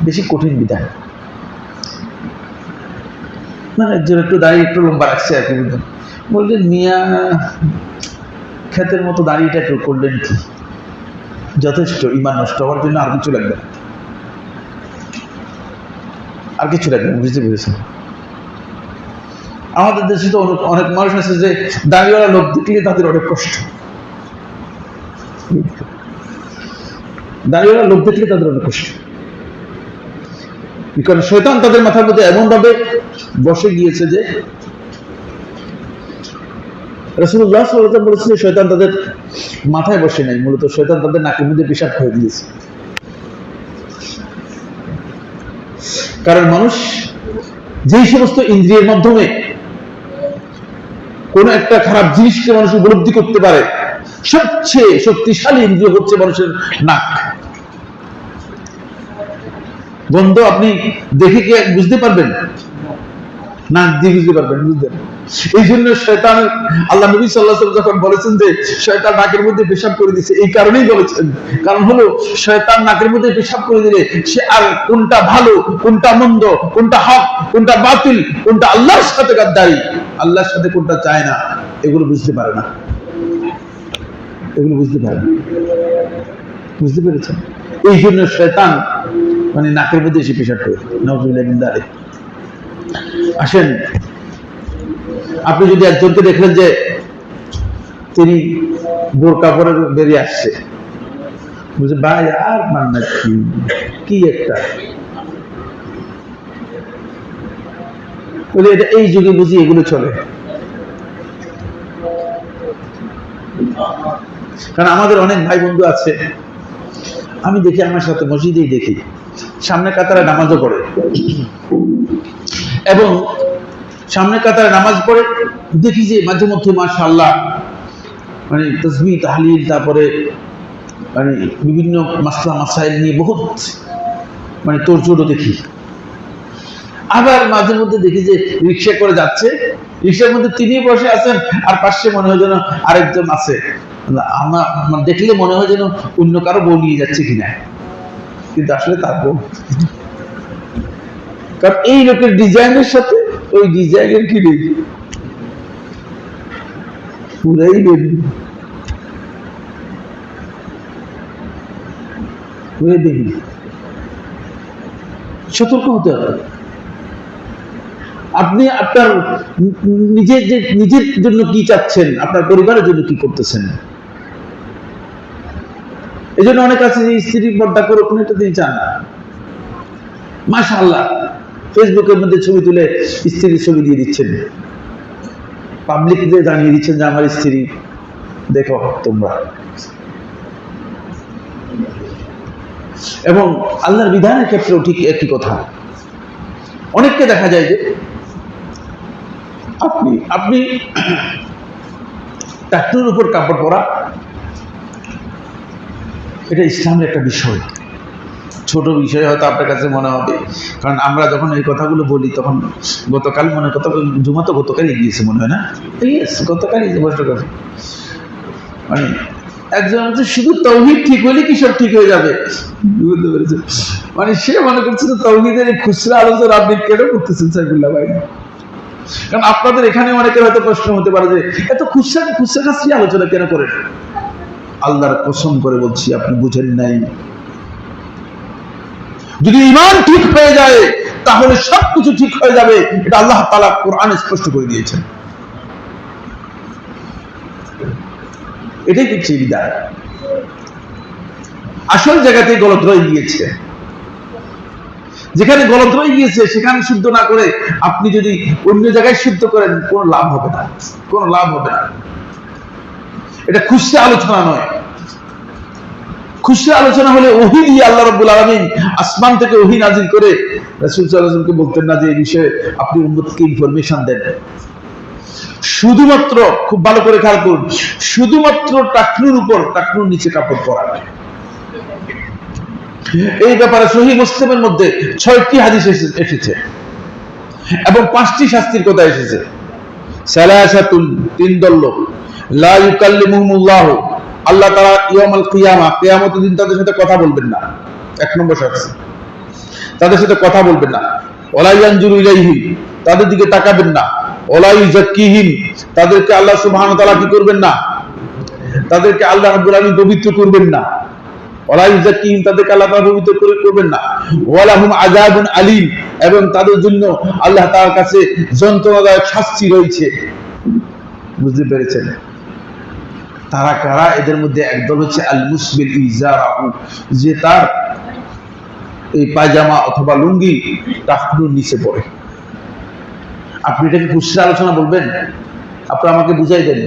বেশি কঠিন বিধান, মানে একজন একটু দাঁড়িয়ে একটু লম্বা রাখছে আর কি, বললেন মিয়া ক্ষেতের মতো দাঁড়িয়েটা একটু করলেন কি, যথেষ্ট। ঈমান নষ্ট হওয়ার জন্য আর কিছু লাগবে না, আর কিছু লাগবে না। বুঝতে পেরেছেন? আমাদের দেশে তো অনেক মানুষ আছে যে দাঁড়িয়েওয়ালা লোক দেখলে তাদের অনেক কষ্ট, দাঁড়িয়েওয়ালা লোক দেখলে তাদের অনেক কষ্ট, কারণ শয়তান তাদের মাথার মধ্যে এমন ভাবে বসে গিয়েছে যে রাসূলুল্লাহ সাল্লাল্লাহু আলাইহি ওয়াসাল্লাম বলেছেন শয়তান তাদের মাথায় বসে নাই, মূলত শয়তান তাদের নাকের মধ্যে পেশাব করে দিয়েছে। কারণ মানুষ যেই সমস্ত ইন্দ্রিয়ের মাধ্যমে কোন একটা খারাপ জিনিসকে মানুষ উপলব্ধি করতে পারে, সবচেয়ে শক্তিশালী ইন্দ্রিয় হচ্ছে মানুষের নাক। গন্ধ আপনি দেখে কি বুঝতে পারবেন? নাক দিয়ে বুঝতে পারবেন, বুঝলেন? এই জন্য শয়তান, আল্লাহ নবী সাল্লাল্লাহু আলাইহি ওয়াসাল্লাম যখন বলেছেন যে শয়তান নাকের মধ্যে পেশাব করে দিয়েছে, এই কারণেই বলেছেন। কারণ হলো শয়তান নাকের মধ্যে পেশাব করে দিলে সে আর কোনটা ভালো, কোনটা মন্দ, কোনটা হক, কোনটা বাতিল, কোনটা আল্লাহর সাথে গাদ্দারি, আল্লাহর সাথে কোনটা চায় না, এগুলো বুঝতে পারে না, এগুলো বুঝতে পারে না। বুঝতে পেরেছেন? এই জন্য শয়তান মানে নাকের মধ্যে এসে পেশাব করে। নাউযুবিল্লাহি মিন যালিক। আসেন, আপনি যদি একজনকে দেখলেন যে তিনি বোরকা পরে বেরিয়ে আসছে, বুঝলেন ভাই আর মান্না কি একটা বলে, এটা এই যুগে বুঝি এগুলো চলে। কারণ আমাদের অনেক ভাই বন্ধু আছে, আমি দেখি আমার সাথে মসজিদেই দেখি সামনে কাতারে নামাজও পড়ে, এবং সামনে কাতারে নামাজ পড়ে দেখি যে মাঝে মধ্যে মাশাআল্লাহ মানে তাসবিহ তাহলিল, তারপরে মানে বিভিন্ন মাসলা মাসাইল নিয়ে বহুত মানে তোড়জোড়ও দেখি। আবার মাঝে মধ্যে দেখি যে রিক্সা করে যাচ্ছে, রিক্সার মধ্যে তিনি বসে আছেন আর পাশে মনে হয় যেন আরেকজন আছে, আমার দেখলে মনে হয় যেন অন্য কারো বউ নিয়ে যাচ্ছে কিনা, কিন্তু আসলে তার বউ। কারণ এই লোকের ডিজাইনের সাথে ওই ডিজাইনের কি নেই, পুরাই বেবি, পুরাই বেবি। সতর্ক হতে হবে। আপনি আপনার নিজের জন্য কি চাচ্ছেন, আপনার পরিবারের জন্য কি করতেছেন। এই জন্য অনেক আছে যে স্ত্রী পর্দা করুক, এটা তিনি চান না। মাশাআল্লাহ ফেসবুকের মধ্যে ছবি তুলে স্ত্রীর ছবি দিয়ে দিচ্ছেন, পাবলিকদের জানিয়ে দিচ্ছেন যে আমার স্ত্রী দেখো তোমরা। এবং আল্লাহর বিধানের ক্ষেত্রেও ঠিক একই কথা। অনেককে দেখা যায় যে আপনি টাট্টুর উপর কাপড় পরা, এটা ইসলামের একটা বিষয়, ছোট বিষয় হয়তো আপনার কাছে মনে হবে, কারণ আমরা যখন এই কথাগুলো বলি তখন গতকাল জুমা তো গতকালই গিয়েছে মনে হয় না, গতকালই মানে একজন হচ্ছে শুধু তাওহীদ ঠিক হলে কি সব ঠিক হয়ে যাবে, বুঝতে পেরেছেন? মানে সে মনে করছে যে তাওহীদের এই খুচরা আলোচনা আপনি কেন করতেছেন সাইফুল্লাহ ভাই? কারণ আপনাদের এখানে অনেকের হয়তো প্রশ্ন হতে পারে যে এত খুচরা খাসরি আলোচনা কেন করেন? আল্লাহর কসম করে বলছি আপনি বুঝেন নাই। যদি ঈমান ঠিক হয়ে যায় তাহলে সবকিছু ঠিক হয়ে যাবে, এটা আল্লাহ তাআলা কোরআনে স্পষ্ট করে দিয়েছেন। এটাই হচ্ছে বিদায়। আসল জায়গাতে গলত রয়ে গিয়েছে, যেখানে গলত রয়ে গিয়েছে সেখানে শুদ্ধ না করে আপনি যদি অন্য জায়গায় শুদ্ধ করেন কোনো লাভ হবে না, কোনো লাভ হবে না। এটা খুচরা আলোচনা নয়। খুচরা আলোচনা হলে ওহী দিয়ে আল্লাহ রাব্বুল আলামিন আসমান থেকে ওহী নাজিল করে রাসূল সাল্লাল্লাহু আলাইহি ওয়াসাল্লামকে বলতেন না যে এই বিষয়ে আপনি উম্মতকে ইনফরমেশন দেন। শুধুমাত্র, খুব ভালো করে খেয়াল করুন, শুধুমাত্র টাকনুর উপর, টাকনুর নিচে কাপড় পরা। এই ব্যাপারে সহিহ মুসলিমের মধ্যে 6টি হাদিস এসেছে এবং 5টি শাস্তির কথা এসেছে। সালাসাতুন, 3 দল লোক, লা ইউকাল্লিমুহুমুল্লাহ, আল্লাহ তাআলা ইয়াউমুল কিয়ামা, কিয়ামতের দিন তাদের সাথে কথা বলবেন না। 1 নম্বর শাস্তি, তাদের সাথে কথা বলবেন না। ওয়ালা ইয়ানজুরু ইলাইহিম, তাদের দিকে তাকাবেন না। ওয়ালা ইউযাক্কিহিম, তাদেরকে আল্লাহ সুবহানাহু ওয়া তাআলা কি করবেন না, তাদেরকে আল্লাহ রাব্বুল আলামিন পবিত্র করবেন না। ওয়ালা ইউযাক্কিহিম, তাদেরকে আল্লাহ তাআলা পবিত্র করবেন না। ওয়ালাহুম আযাবুন আলীম, এবং তাদের জন্য আল্লাহ তাআলার কাছে যন্ত্রণাদায়ক শাস্তি রয়েছে। বুঝতে পেরেছেন? তারা কারা? এদের মধ্যে একদল হচ্ছে আল মুসবিল ইজারাহু, যে তার এই পায়জামা অথবা লুঙ্গি টাকনুর নিচে পড়ে। আপনি এটাকে খুচরা আলোচনা বলবেন? আপনি আমাকে বুঝাই দেন,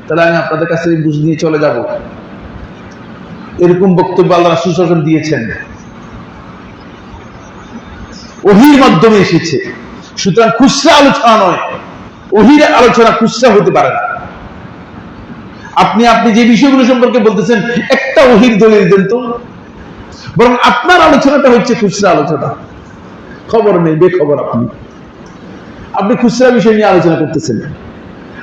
তাহলে আমি আপনাদের কাছে বুঝ নিয়ে চলে যাব। এরকম বক্তব্য আল্লাহ রাসূল সাল্লাল্লাহু আলাইহি ওয়াসাল্লাম দিয়েছেন, ওহীর মাধ্যমে এসেছে। সুতরাং খুচরা আলোচনা নয়, ওহীর আলোচনা খুচরা হতে পারে না। আপনি যে বিষয়গুলো সম্পর্কে বলতেছেন একটা ওহীর দলিল দেন তো, বরং আপনার আলোচনাটা হচ্ছে খুচরা আলোচনা। খবর নেই, বেখবর আপনি খুচরা বিষয় নিয়ে আলোচনা করতেছেন।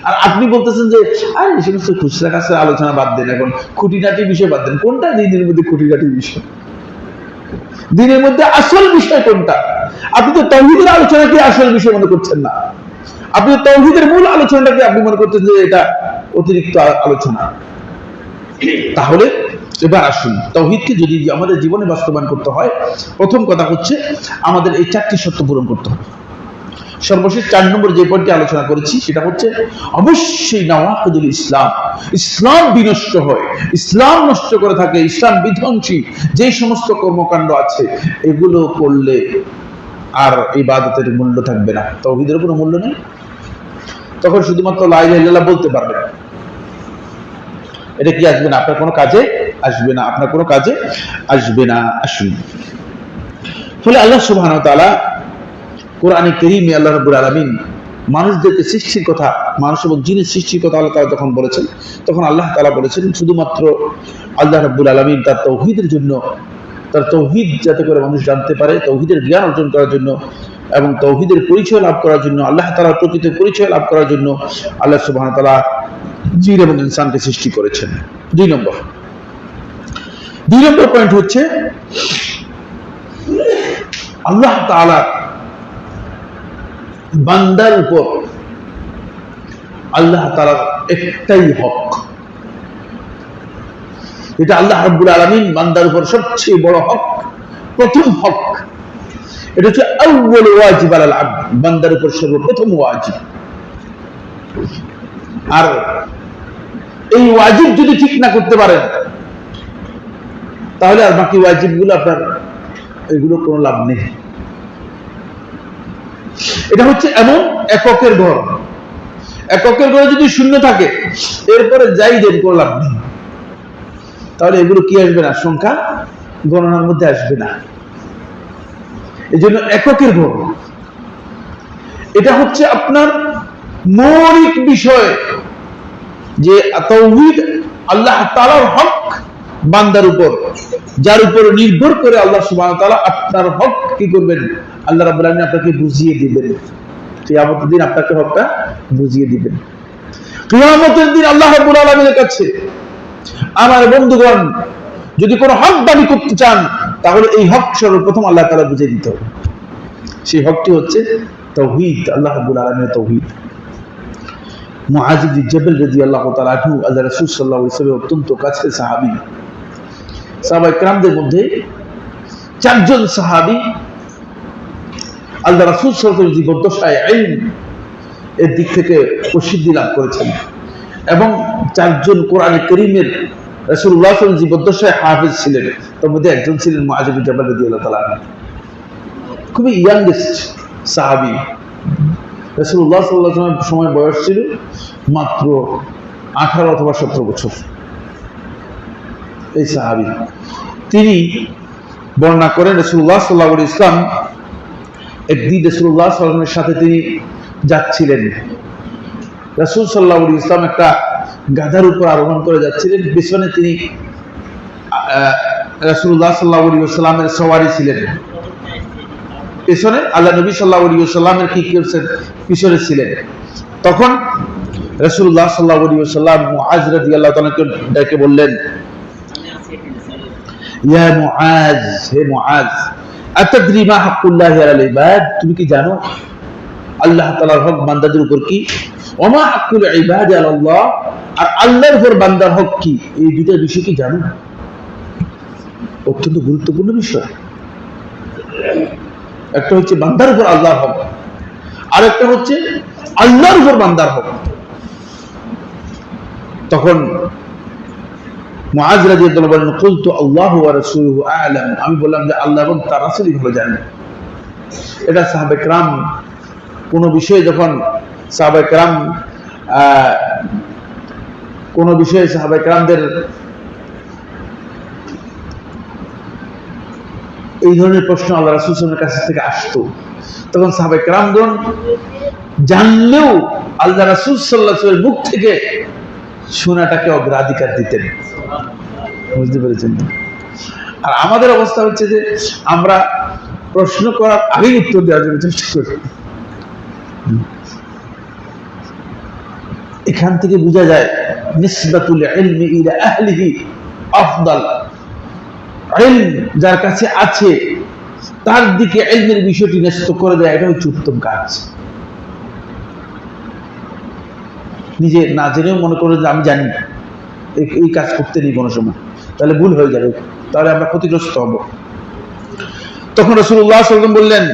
আর আপনি বলতেছেন যে আরে এই সমস্ত খুচরা কাছে আলোচনা বাদ দেন, এখন খুঁটিনাটি বিষয় বাদ দেন। কোনটা দিনের মধ্যে খুঁটিনাটি বিষয়? দিনের মধ্যে আসল বিষয় কোনটা? আপনি তো তাওহীদের আলোচনাকে আসল বিষয় মনে করছেন না। আপনি তাওহীদের মূল আলোচনাটাকে আপনি মনে করতেছেন যে এটা অতিরিক্ত আলোচনা। তাহলে এবার আসুন, তাওহীদকে যদি আমাদের জীবনে বাস্তবায়ন করতে হয়, প্রথম কথা হচ্ছে আমাদের এই 4টি শর্ত পূরণ করতে হবে। সর্বশেষ 4 নম্বর যে পয়েন্টটি আলোচনা করেছি সেটা হচ্ছে অবশ্যই নাওয়াকিদুল ইসলাম, ইসলাম বিনষ্ট হয়, ইসলাম নষ্ট করে থাকে, ইসলাম বিধ্বংসী যে সমস্ত কর্মকাণ্ড আছে এগুলো করলে আর ইবাদতের মূল্য থাকবে না, তাওহীদের কোনো মূল্য নেই। তখন শুধুমাত্র লা ইলাহা ইল্লাল্লাহ বলতে পারবেন, এটা কি আসবে না, আপনার কোনো কাজে আসবে না, আপনার কোনো কাজে আসবে না। আসুন, ফলে আল্লাহ সুবহানাহু ওয়া তাআলা কোরআনে কারীমে আল্লাহ রাব্বুল আলামিন মানুষদেরকে সৃষ্টির কথা, মানুষ এবং জিনের সৃষ্টির কথা আল্লাহ তাআলা যখন বলেছেন, তখন আল্লাহ তাআলা বলেছেন শুধুমাত্র আল্লাহ রাব্বুল আলামিন তার তাওহীদের জন্য, তার তাওহীদ যাতে করে মানুষ জানতে পারে, তাওহীদের জ্ঞান অর্জন করার জন্য এবং তাওহীদের পরিচয় লাভ করার জন্য, আল্লাহ তাআলার প্রকৃত পরিচয় লাভ করার জন্য আল্লাহ সুবহানাহু ওয়া তাআলা জিন এবং ইনসানকে সৃষ্টি করেছেন। 2 নম্বর পয়েন্ট হচ্ছে আল্লাহ তাআলা বান্দার উপর আল্লাহ তাআলার একটাই হক, এটা আল্লাহ রাব্বুল আলামিন বান্দার উপর সবচেয়ে বড় হক, প্রথম হক। এটা হচ্ছে আউয়াল ওয়াজিব আলাল আবদ, বান্দার উপর সর্বপ্রথম ওয়াজিব। আর এই ওয়াজিব যদি ঠিক না করতে পারেন তাহলে আর বাকি ওয়াজিবগুলো আপনার এগুলো কোনো লাভ নেই। এটা হচ্ছে এমন এককের ঘর, এককের ঘরে যদি শূন্য থাকে এরপরে যাই দেন কোনো লাভ নেই, তাহলে এগুলো কি আসবে না, সংখ্যা গণনার মধ্যে আসবে না। এই জন্য এককের ঘর এটা হচ্ছে আপনার মৌলিক বিষয়, যে তাওহীদ আল্লাহ তাআলার হক বান্দার উপর, যার উপর নির্ভর করে আল্লাহ সুবহানাহু ওয়া তাআলা আপনার হক কি করবেন, আল্লাহ রাব্বুল আলামিন আপনাকে বুঝিয়ে দিবেন। কিয়ামতের দিন আপনাকে হকটা বুঝিয়ে দিবেন। কিয়ামতের দিন আল্লাহ রাব্বুল আলামিনের কাছে আমার বন্ধুগণ যদি কোনো হক দাবি করতে চান তাহলে এই হক সর্বপ্রথম আল্লাহ তাআলা বুঝিয়ে দিতে হবে। সেই হকটি হচ্ছে তাওহীদ, আল্লাহ রাব্বুল আলামিনের তাওহীদ। মুআয ইবনে জাবাল রাদিয়াল্লাহু তাআলা আনহু আল্লাহ রাসূল সাল্লাল্লাহু আলাইহি ওয়াসাল্লামের অত্যন্ত কাছের সাহাবী। সাহাবায়ে কেরামদের মধ্যে চারজন সাহাবী আল্লাহ রাসূল সাল্লাল্লাহু আলাইহি ওয়াসাল্লামের জীবদ্দশায় ইলম এর দিক থেকে প্রসিদ্ধি লাভ করেছেন, এবং চারজন কোরআন কারীমের রাসূলুল্লাহ সাল্লাল্লাহু আলাইহি ওয়াসাল্লাম জীবদ্দশায় হাফেজ ছিলেন। তার মধ্যে একজন ছিলেন মুআয ইবনে জাবাল রাদিয়াল্লাহু তাআলা আনহু, খুবই ইয়াংগেস্ট সাহাবী। রাসূলুল্লাহ সাল্লাল্লাহু আলাইহি ওয়াসাল্লামের সময় বয়স ছিল মাত্র 18 অথবা 17 বছর। এই সাহাবী তিনি বর্ণনা করেন রাসূলুল্লাহ সাল্লাল্লাহু আলাইহি ওয়াসাল্লাম একদিন রাসূলুল্লাহ সাল্লাল্লাহু আলাইহি ওয়াসাল্লামের সাথে তিনি যাচ্ছিলেন। রাসূল সাল্লাল্লাহু আলাইহি ওয়াসাল্লাম একটা গাধার উপর আরোহণ করে যাচ্ছিলেন, পিছনে তিনি রাসূলুল্লাহ সাল্লাল্লাহু আলাইহি ওয়াসাল্লামের সওয়ারি ছিলেন, পিছনে আল্লাহ নবী সাল্লাল্লাহু আলাইহি ওয়াসাল্লামের কি করছেন, পিছনে ছিলেন। তখন রাসূলুল্লাহ সাল্লাল্লাহু আলাইহি ওয়াসাল্লাম মুআয রাদিয়াল্লাহু তাআলাকে ডেকে বললেন, ইয়া মুআয, হে মুআয, আতাদরি মা হাক্কুল্লাহি আলাল ইবাদ, তুমি কি জানো আল্লাহ তাআলার হক বান্দাদের উপর কি? ওয়া মা হাক্কুল ইবাদি আলাল্লাহ, আর আল্লাহর উপর বান্দার হক কি? এই দুটো বিষয় কি জানো? অত্যন্ত গুরুত্বপূর্ণ বিষয়। একটা হচ্ছে বান্দার উপর আল্লাহর হক, আর একটা হচ্ছে আল্লাহর উপর বান্দার হক। তখন মুআয রাদিয়াল্লাহু আনহু বলেন, কুলতু আল্লাহু ওয়া রাসূলুহু আ'লাম, আমি বললাম যে আল্লাহ এবং তার রাসূলই ভালো জানেন। এটা সাহাবায়ে কেরাম কোন বিষয়ে যখন সাহাবায়ে কেরাম কোন বিষয়ে সাহাবায়ে কেরামদের এই ধরনের প্রশ্ন আল্লাহ রাসূল সাল্লাল্লাহু আলাইহি ওয়াসাল্লামের কাছ থেকে আসতো, তখন সাহাবায়ে কেরামগণ জানলেও আল্লাহ রাসূল সাল্লাল্লাহু আলাইহি ওয়াসাল্লামের মুখ থেকে শোনাটাকে অগ্রাধিকার দিতেন। বুঝতে পেরেছেন? আর আমাদের অবস্থা হচ্ছে যে আমরা প্রশ্ন করার আগেই উত্তর দেওয়ার জন্য চেষ্টা করি। এখান থেকে বোঝা যায় নিসবাতুল ইলমি ইলা আহলিহি আফদাল, ইলম যার কাছে আছে তার দিকে ইলমের বিষয়টি ন্যস্ত করে দেয়, এটা হচ্ছে উত্তম কাজ। নিজে না জেনেও মনে করে যে আমি জানি, এই কাজ করতে নেই কোনো সময়, তাহলে ভুল হয়ে যাবে, তাহলে আমরা ক্ষতিগ্রস্ত হব। তখন রাসূলুল্লাহ সাল্লাল্লাহু আলাইহি ওয়াসাল্লাম বললেন,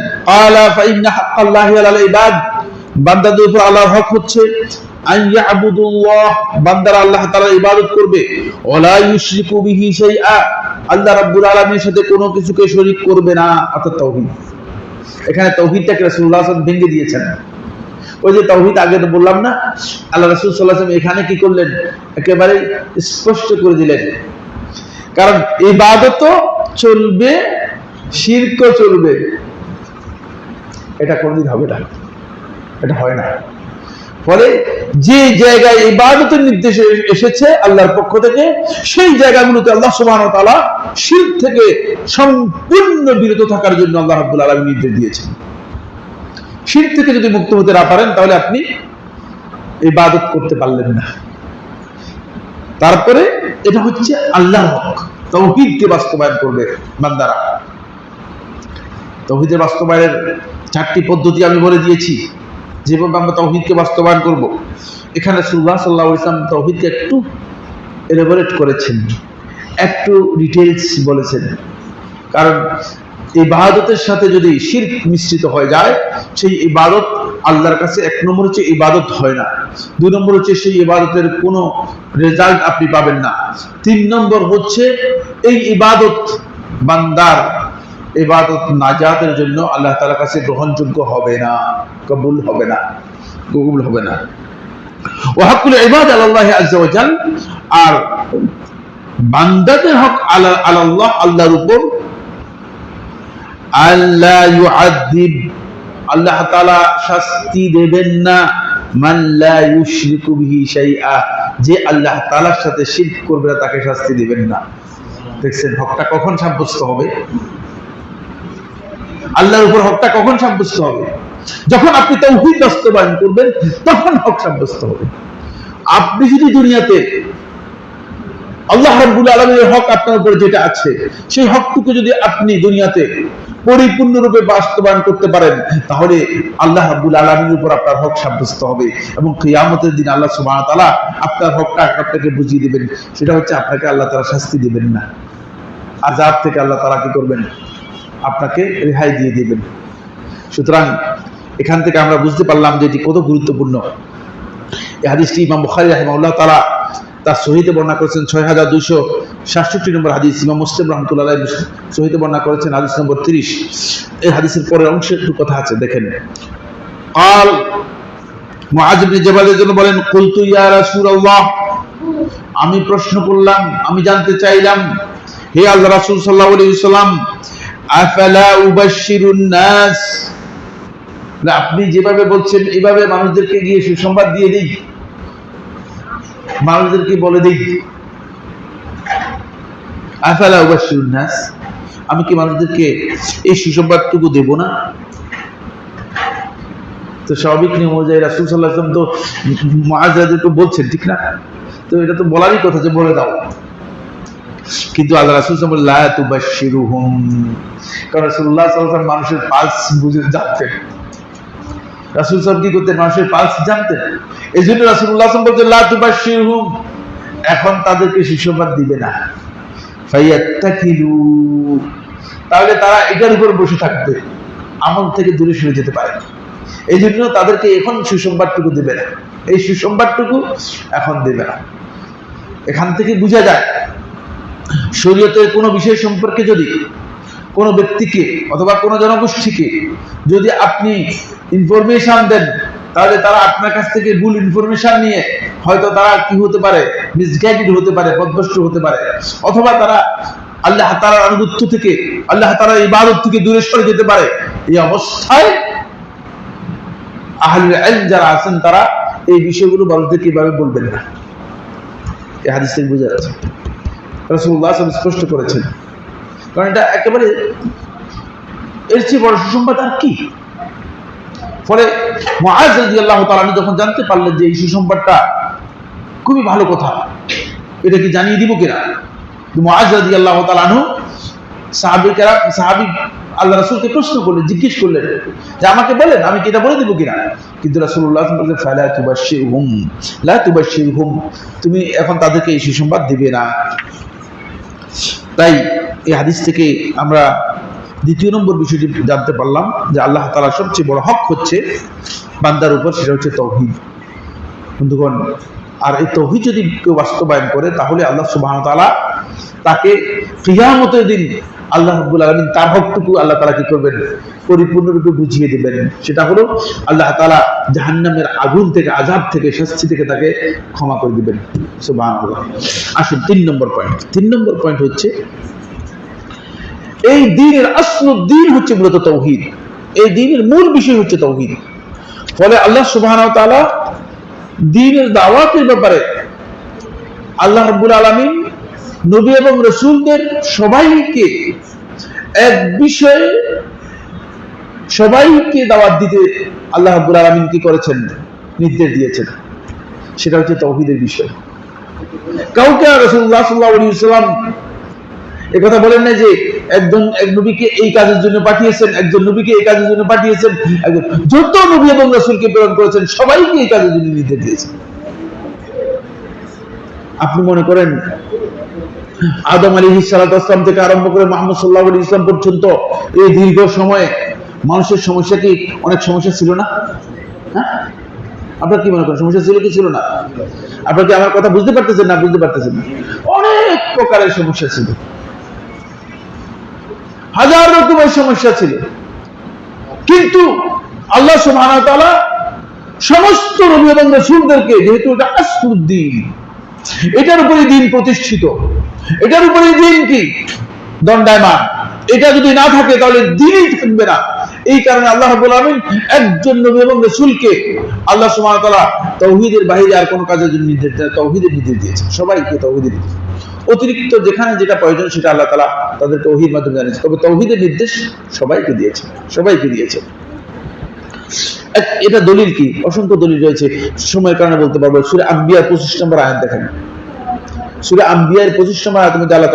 আলা ফাইন্না হাক্কাল্লাহি আলাল ইবাদ, বান্দাদের উপর আল্লাহর হক হচ্ছে আন ইয়াবুদুল্লাহ, বান্দারা আল্লাহ তাআলার ইবাদত করবে, ওয়ালা ইউশরিকু বিহি শাইআ, আল্লাহ রাব্বুল আলামিনের সাথে কোনো কিছুকে শরীক করবে না, অর্থাৎ তাওহীদ। এখানে তাওহীদটাকে রাসূলুল্লাহ সাল্লাল্লাহু আলাইহি ওয়াসাল্লাম ভেঙে দিয়েছেন। ওই যে তাওহীদ আগে তো বললাম না, আল্লাহ রাসূল সাল্লাল্লাহু আলাইহি ওয়াসাল্লাম এখানে কি করলেন, একেবারে স্পষ্ট করে দিলেন। কারণ ইবাদতও চলবে, শিরকও চলবে, এটা কোনদিন হবে না, এটা হয় না। ফলে যে জায়গায় ইবাদতের নির্দেশ এসেছে আল্লাহর পক্ষ থেকে, সেই জায়গাগুলোতে আল্লাহ সুবহানাহু ওয়া তাআলা শিরক থেকে সম্পূর্ণ বিরত থাকার জন্য আল্লাহ রাব্বুল আলামিন নির্দেশ দিয়েছেন। শিরক থেকে যদি মুক্ত হতে না পারেন তাহলে আপনি ইবাদত করতে পারলেন না। তারপরে এটা হচ্ছে আল্লাহর হক, তাওহীদকে বাস্তবায়ন করবে বান্দারা। তাওহীদের বাস্তবায়নের 4টি পদ্ধতি আমি বলে দিয়েছি। যেভাবে আমরা তাওহীদকে বাস্তবায়ন করব, এখানে রাসূলুল্লাহ সাল্লাল্লাহু আলাইহি ওয়াসাল্লাম তাওহীদকে একটু এলাবোরেট করেছেন, একটু ডিটেইলস বলেছেন। কারণ ইবাদতের সাথে যদি শিরক মিশ্রিত হয়ে যায়, সেই ইবাদত আল্লাহর কাছে এক নম্বর হচ্ছে ইবাদত হয় না, দুই নম্বর হচ্ছে সেই ইবাদতের কোনো রেজাল্ট আপনি পাবেন না, তিন নম্বর হচ্ছে এই ইবাদত বান্দার ইবাদত নাজাতের জন্য আল্লাহ তাআলার কাছে গ্রহণযোগ্য হবে না, কবুল হবে না, কবুল হবে না। ওয়া হাক্কুল ইবাদ আলাল্লাহি আযজা ওয়া জাল, আর বান্দাদের হক আল্লাহ, আল্লাহর উপর, আল্লাহ ইউআযিব, আল্লাহ তাআলা শাস্তি দেবেন না, মান লা ইউশরিকু বিহি শাইআ, যে আল্লাহ তাআলার সাথে শিরক করবে না তাকে শাস্তি দিবেন না। দেখছেন হকটা কখন সাব্যস্ত হবে? আল্লাহর উপর হকটা কখন সাব্যস্ত হবে? যখন আপনি তাওহীদ বাস্তবায়ন করবেন, তখন হক সাব্যস্ত হবে। আপনি যদি দুনিয়াতে আল্লাহ রাব্বুল আলামিনের হক আপনার উপর যেটা আছে, সেই হকটুকু যদি আপনি দুনিয়াতে পরিপূর্ণরূপে বাস্তবায়ন করতে পারেন, তাহলে আল্লাহ রাব্বুল আলামিনের উপর আপনার হক সাব্যস্ত হবে এবং কিয়ামতের দিন আল্লাহ সুবহানাহু ওয়া তাআলা আপনার হকটা আপনাকে বুঝিয়ে দিবেন। সেটা হচ্ছে আপনাকে আল্লাহ তাআলা শাস্তি দিবেন না, আযাব থেকে আল্লাহ তাআলা কি করবেন? আপনাকে রেহাই দিয়ে দিবেন। সুতরাং এখান থেকে আমরা বুঝতে পারলাম যে এটি কত গুরুত্বপূর্ণ। এই হাদিসটি ইমাম বুখারী রাহিমাহুল্লাহ তাআলা তার সহিতে বর্ণনা করেছেন 6267 নম্বর হাদিস। ইমাম মুসলিম রাহমাতুল্লাহ আলাইহি সহিতে বর্ণনা করেছেন হাদিস নম্বর 30। এই হাদিসের পরের অংশে একটু কথা আছে, দেখেন। قال মুআয ইবনে জাবালের জন্য বলেন, কুলতু ইয়া রাসূলুল্লাহ, আমি প্রশ্ন করলাম, আমি জানতে চাইলাম, হে আল্লাহর রাসূল সাল্লাল্লাহু আলাইহি ওয়াসাল্লাম, আফালা উবাশশিরুন নাস, আপনি যেভাবে বলছেন এইভাবে মানুষদেরকে গিয়ে সুসংবাদ দিয়ে দিই, মানুষদেরকে বলে দিই। আফালা উবাশশিরুন নাস, আমি কি মানুষদেরকে এই সুসংবাদটুকু দেব না? তো স্বাভাবিক নিয়ম অনুযায়ী রাসূল সাল্লাল্লাহু আলাইহি ওয়াসাল্লাম তো মুআয রাদিয়াল্লাহু বলছেন, ঠিক না? তো এটা তো বলারই কথা যে বলে দাও। কিন্তু আল্লাহ রাসূল সাল্লাল্লাহু আলাইহি ওয়াসাল্লাম লা তুবাশশিরুহুম, কারণ রাসূলুল্লাহ সাল্লাল্লাহু আলাইহি ওয়াসাল্লাম মানুষের পালস বুঝে জানতেন। রাসূল সাল্লাল্লাহু আলাইহি ওয়াসাল্লাম কি করতেন? মানুষের পালস জানতেন। এজন্য রাসূলুল্লাহ সাল্লাল্লাহু আলাইহি ওয়াসাল্লাম বলতেন লা তুবাশশিরুহুম, এখন তাদেরকে সুসংবাদ দিবে না। ফায়াত্তাকিলু, তাহলে তারা এটার উপর বসে থাকবে, আমল থেকে দূরে সরে যেতে পারে। এই জন্য তাদেরকে এখন সুসংবাদটুকু দিবে না, এই সুসংবাদটুকু এখন দেবে না। এখান থেকে বোঝা যায় শরীয়তের কোনো বিষয় সম্পর্কে যদি কোনো ব্যক্তিকে অথবা কোনো জনগোষ্ঠীকে যদি আপনি ইনফরমেশন দেন, তাহলে তারা আপনার কাছ থেকে ভুল ইনফরমেশন নিয়ে হয়তো তারা কি হতে পারে? মিসগাইডেড হতে পারে, পথভ্রষ্ট হতে পারে, অথবা তারা আল্লাহ তাআলার আনুগত্য থেকে, আল্লাহ তাআলার ইবাদত থেকে দূরে সরে যেতে পারে। এই অবস্থায় আহলুল ইলম যারা আছেন তারা এই বিষয়গুলো মানুষদের কিভাবে বলবেন না। এই হাদিস থেকে বোঝা যাচ্ছে রাসূলুল্লাহ সাল্লাল্লাহু আলাইহি ওয়াসাল্লাম স্পষ্ট করেছেন, কারণ এটা একেবারে এর চেয়ে বড় সুসংবাদ আর কি। ফলে মুআয রাদিয়াল্লাহু তাআলা যখন জানতে পারলেন যে এই সুসংবাদটা খুবই ভালো কথা, এটা কি জানিয়ে দিব কিনা, মুআয রাদিয়াল্লাহু তাআলা সাহাবী আল্লাহ রাসূলকে প্রশ্ন করলেন, জিজ্ঞেস করলেন যে আমাকে বলেন, আমি কি এটা বলে দিব কিনা। কিন্তু রাসূলুল্লাহ সাল্লাল্লাহু আলাইহি ওয়াসাল্লাম বললেন, ফালা তুবাশশিরহুম, লা তুবাশশিরহুম, তুমি এখন তাদেরকে এই সুসংবাদ দিবে না। তাই এই হাদিস থেকে আমরা দ্বিতীয় নম্বর বিষয়টি জানতে পারলাম যে আল্লাহ তাআলার সবচেয়ে বড় হক হচ্ছে বান্দার উপর, সেটা হচ্ছে তাওহীদ। বন্ধুগণ, আর এই তাওহীদ যদি কেউ বাস্তবায়ন করে, তাহলে আল্লাহ সুবহানাহু ওয়া তাআলা তাকে কিয়ামতের দিন আল্লাহ রাব্বুল আলামিন তার হকটুকু আল্লাহ তাআলা কি করবেন? পরিপূর্ণরূপে বুঝিয়ে দিবেন। সেটা হলো আল্লাহ তাআলা জাহান্নামের আগুন থেকে, আযাব থেকে, শাস্তি থেকে তাকে ক্ষমা করে দিবেন। সুবহানাল্লাহ। আসুন 3 নম্বর পয়েন্ট। 3 নম্বর পয়েন্ট হচ্ছে এই দ্বীনের আসলুদ্দীন হচ্ছে মূলত তাওহীদ। এই দ্বীনের মূল বিষয় হচ্ছে তাওহীদ। ফলে আল্লাহ সুবহানাহু ওয়া তাআলা দ্বীনের দাওয়াতের ব্যাপারে আল্লাহ রাব্বুল আলামিন নবী এবং রাসূলদের সবাইকে এক বিষয়ে সবাইকে দাওয়াত দিতে আল্লাহ রাব্বুল আলামিন কি করেছেন? নির্দেশ দিয়েছেন। সেটা হচ্ছে তাওহীদের বিষয়। কাউকে রাসূলুল্লাহ সাল্লাল্লাহু আলাইহি ওয়াসাল্লাম এ কথা বলেন না যে একজন এক নবীকে এই কাজের জন্য পাঠিয়েছেন, একজন নবীকে এই কাজের জন্য পাঠিয়েছেন, যত নবী এবং রাসূলকে প্রেরণ করেছেন সবাইকে এই কাজের জন্য নির্দেশ দিয়েছেন। আপনি মনে করেন আদম আলাইহিস সালাতু ওয়াস সালাম থেকে আরম্ভ করে মুহাম্মদ সাল্লাল্লাহু আলাইহি ওয়াসাল্লাম পর্যন্ত এই দীর্ঘ সময়ে মানুষের সমস্যা কি অনেক সমস্যা ছিল না? হ্যাঁ, আপনার কি মনে করেন সমস্যা ছিল কি ছিল না? আপনার কি আমার কথা বুঝতে পারতেছেন না? বুঝতে পারতেছেন না? অনেক প্রকারের সমস্যা ছিল, হাজার রকমের সমস্যা ছিল, কিন্তু আল্লাহ সুবহানাহু ওয়া তাআলা সমস্ত নবী এবং রাসূলদেরকে, যেহেতু এটা আসলুদ্দিন, এটার উপরে দিন প্রতিষ্ঠিত, এটার উপরে দিন কি দণ্ডায়মান, এটা যদি না থাকে তাহলে দিনই থাকবে না। এই কারণে আল্লাহ রাব্বুল আলামিন একজন নবী এবং রাসূলকে আল্লাহ সুবহানাহু ওয়া তাআলা তাওহীদের বাইরে আর কোন কাজের জন্য নির্দেশ দেন, তাওহীদের নির্দেশ দিয়েছেন, সবাইকে তাওহীদের নির্দেশ। অতিরিক্ত যেখানে যেটা প্রয়োজন সেটা আল্লাহ তাআলা তাদেরকে ওহীর মাধ্যমে জানিয়েছেন, তবে তাওহীদের নির্দেশ সবাইকে দিয়েছেন, সবাইকে দিয়েছেন। এটা দলিল কি? অসংখ্য দলিল রয়েছে, সময়ের কারণে বলতে পারবো। সূরা আম্বিয়া 25 নম্বর আয়াত দেখেন, সূরা আম্বিয়ার 25 নম্বর আয়াতের মধ্যে আল্লাহ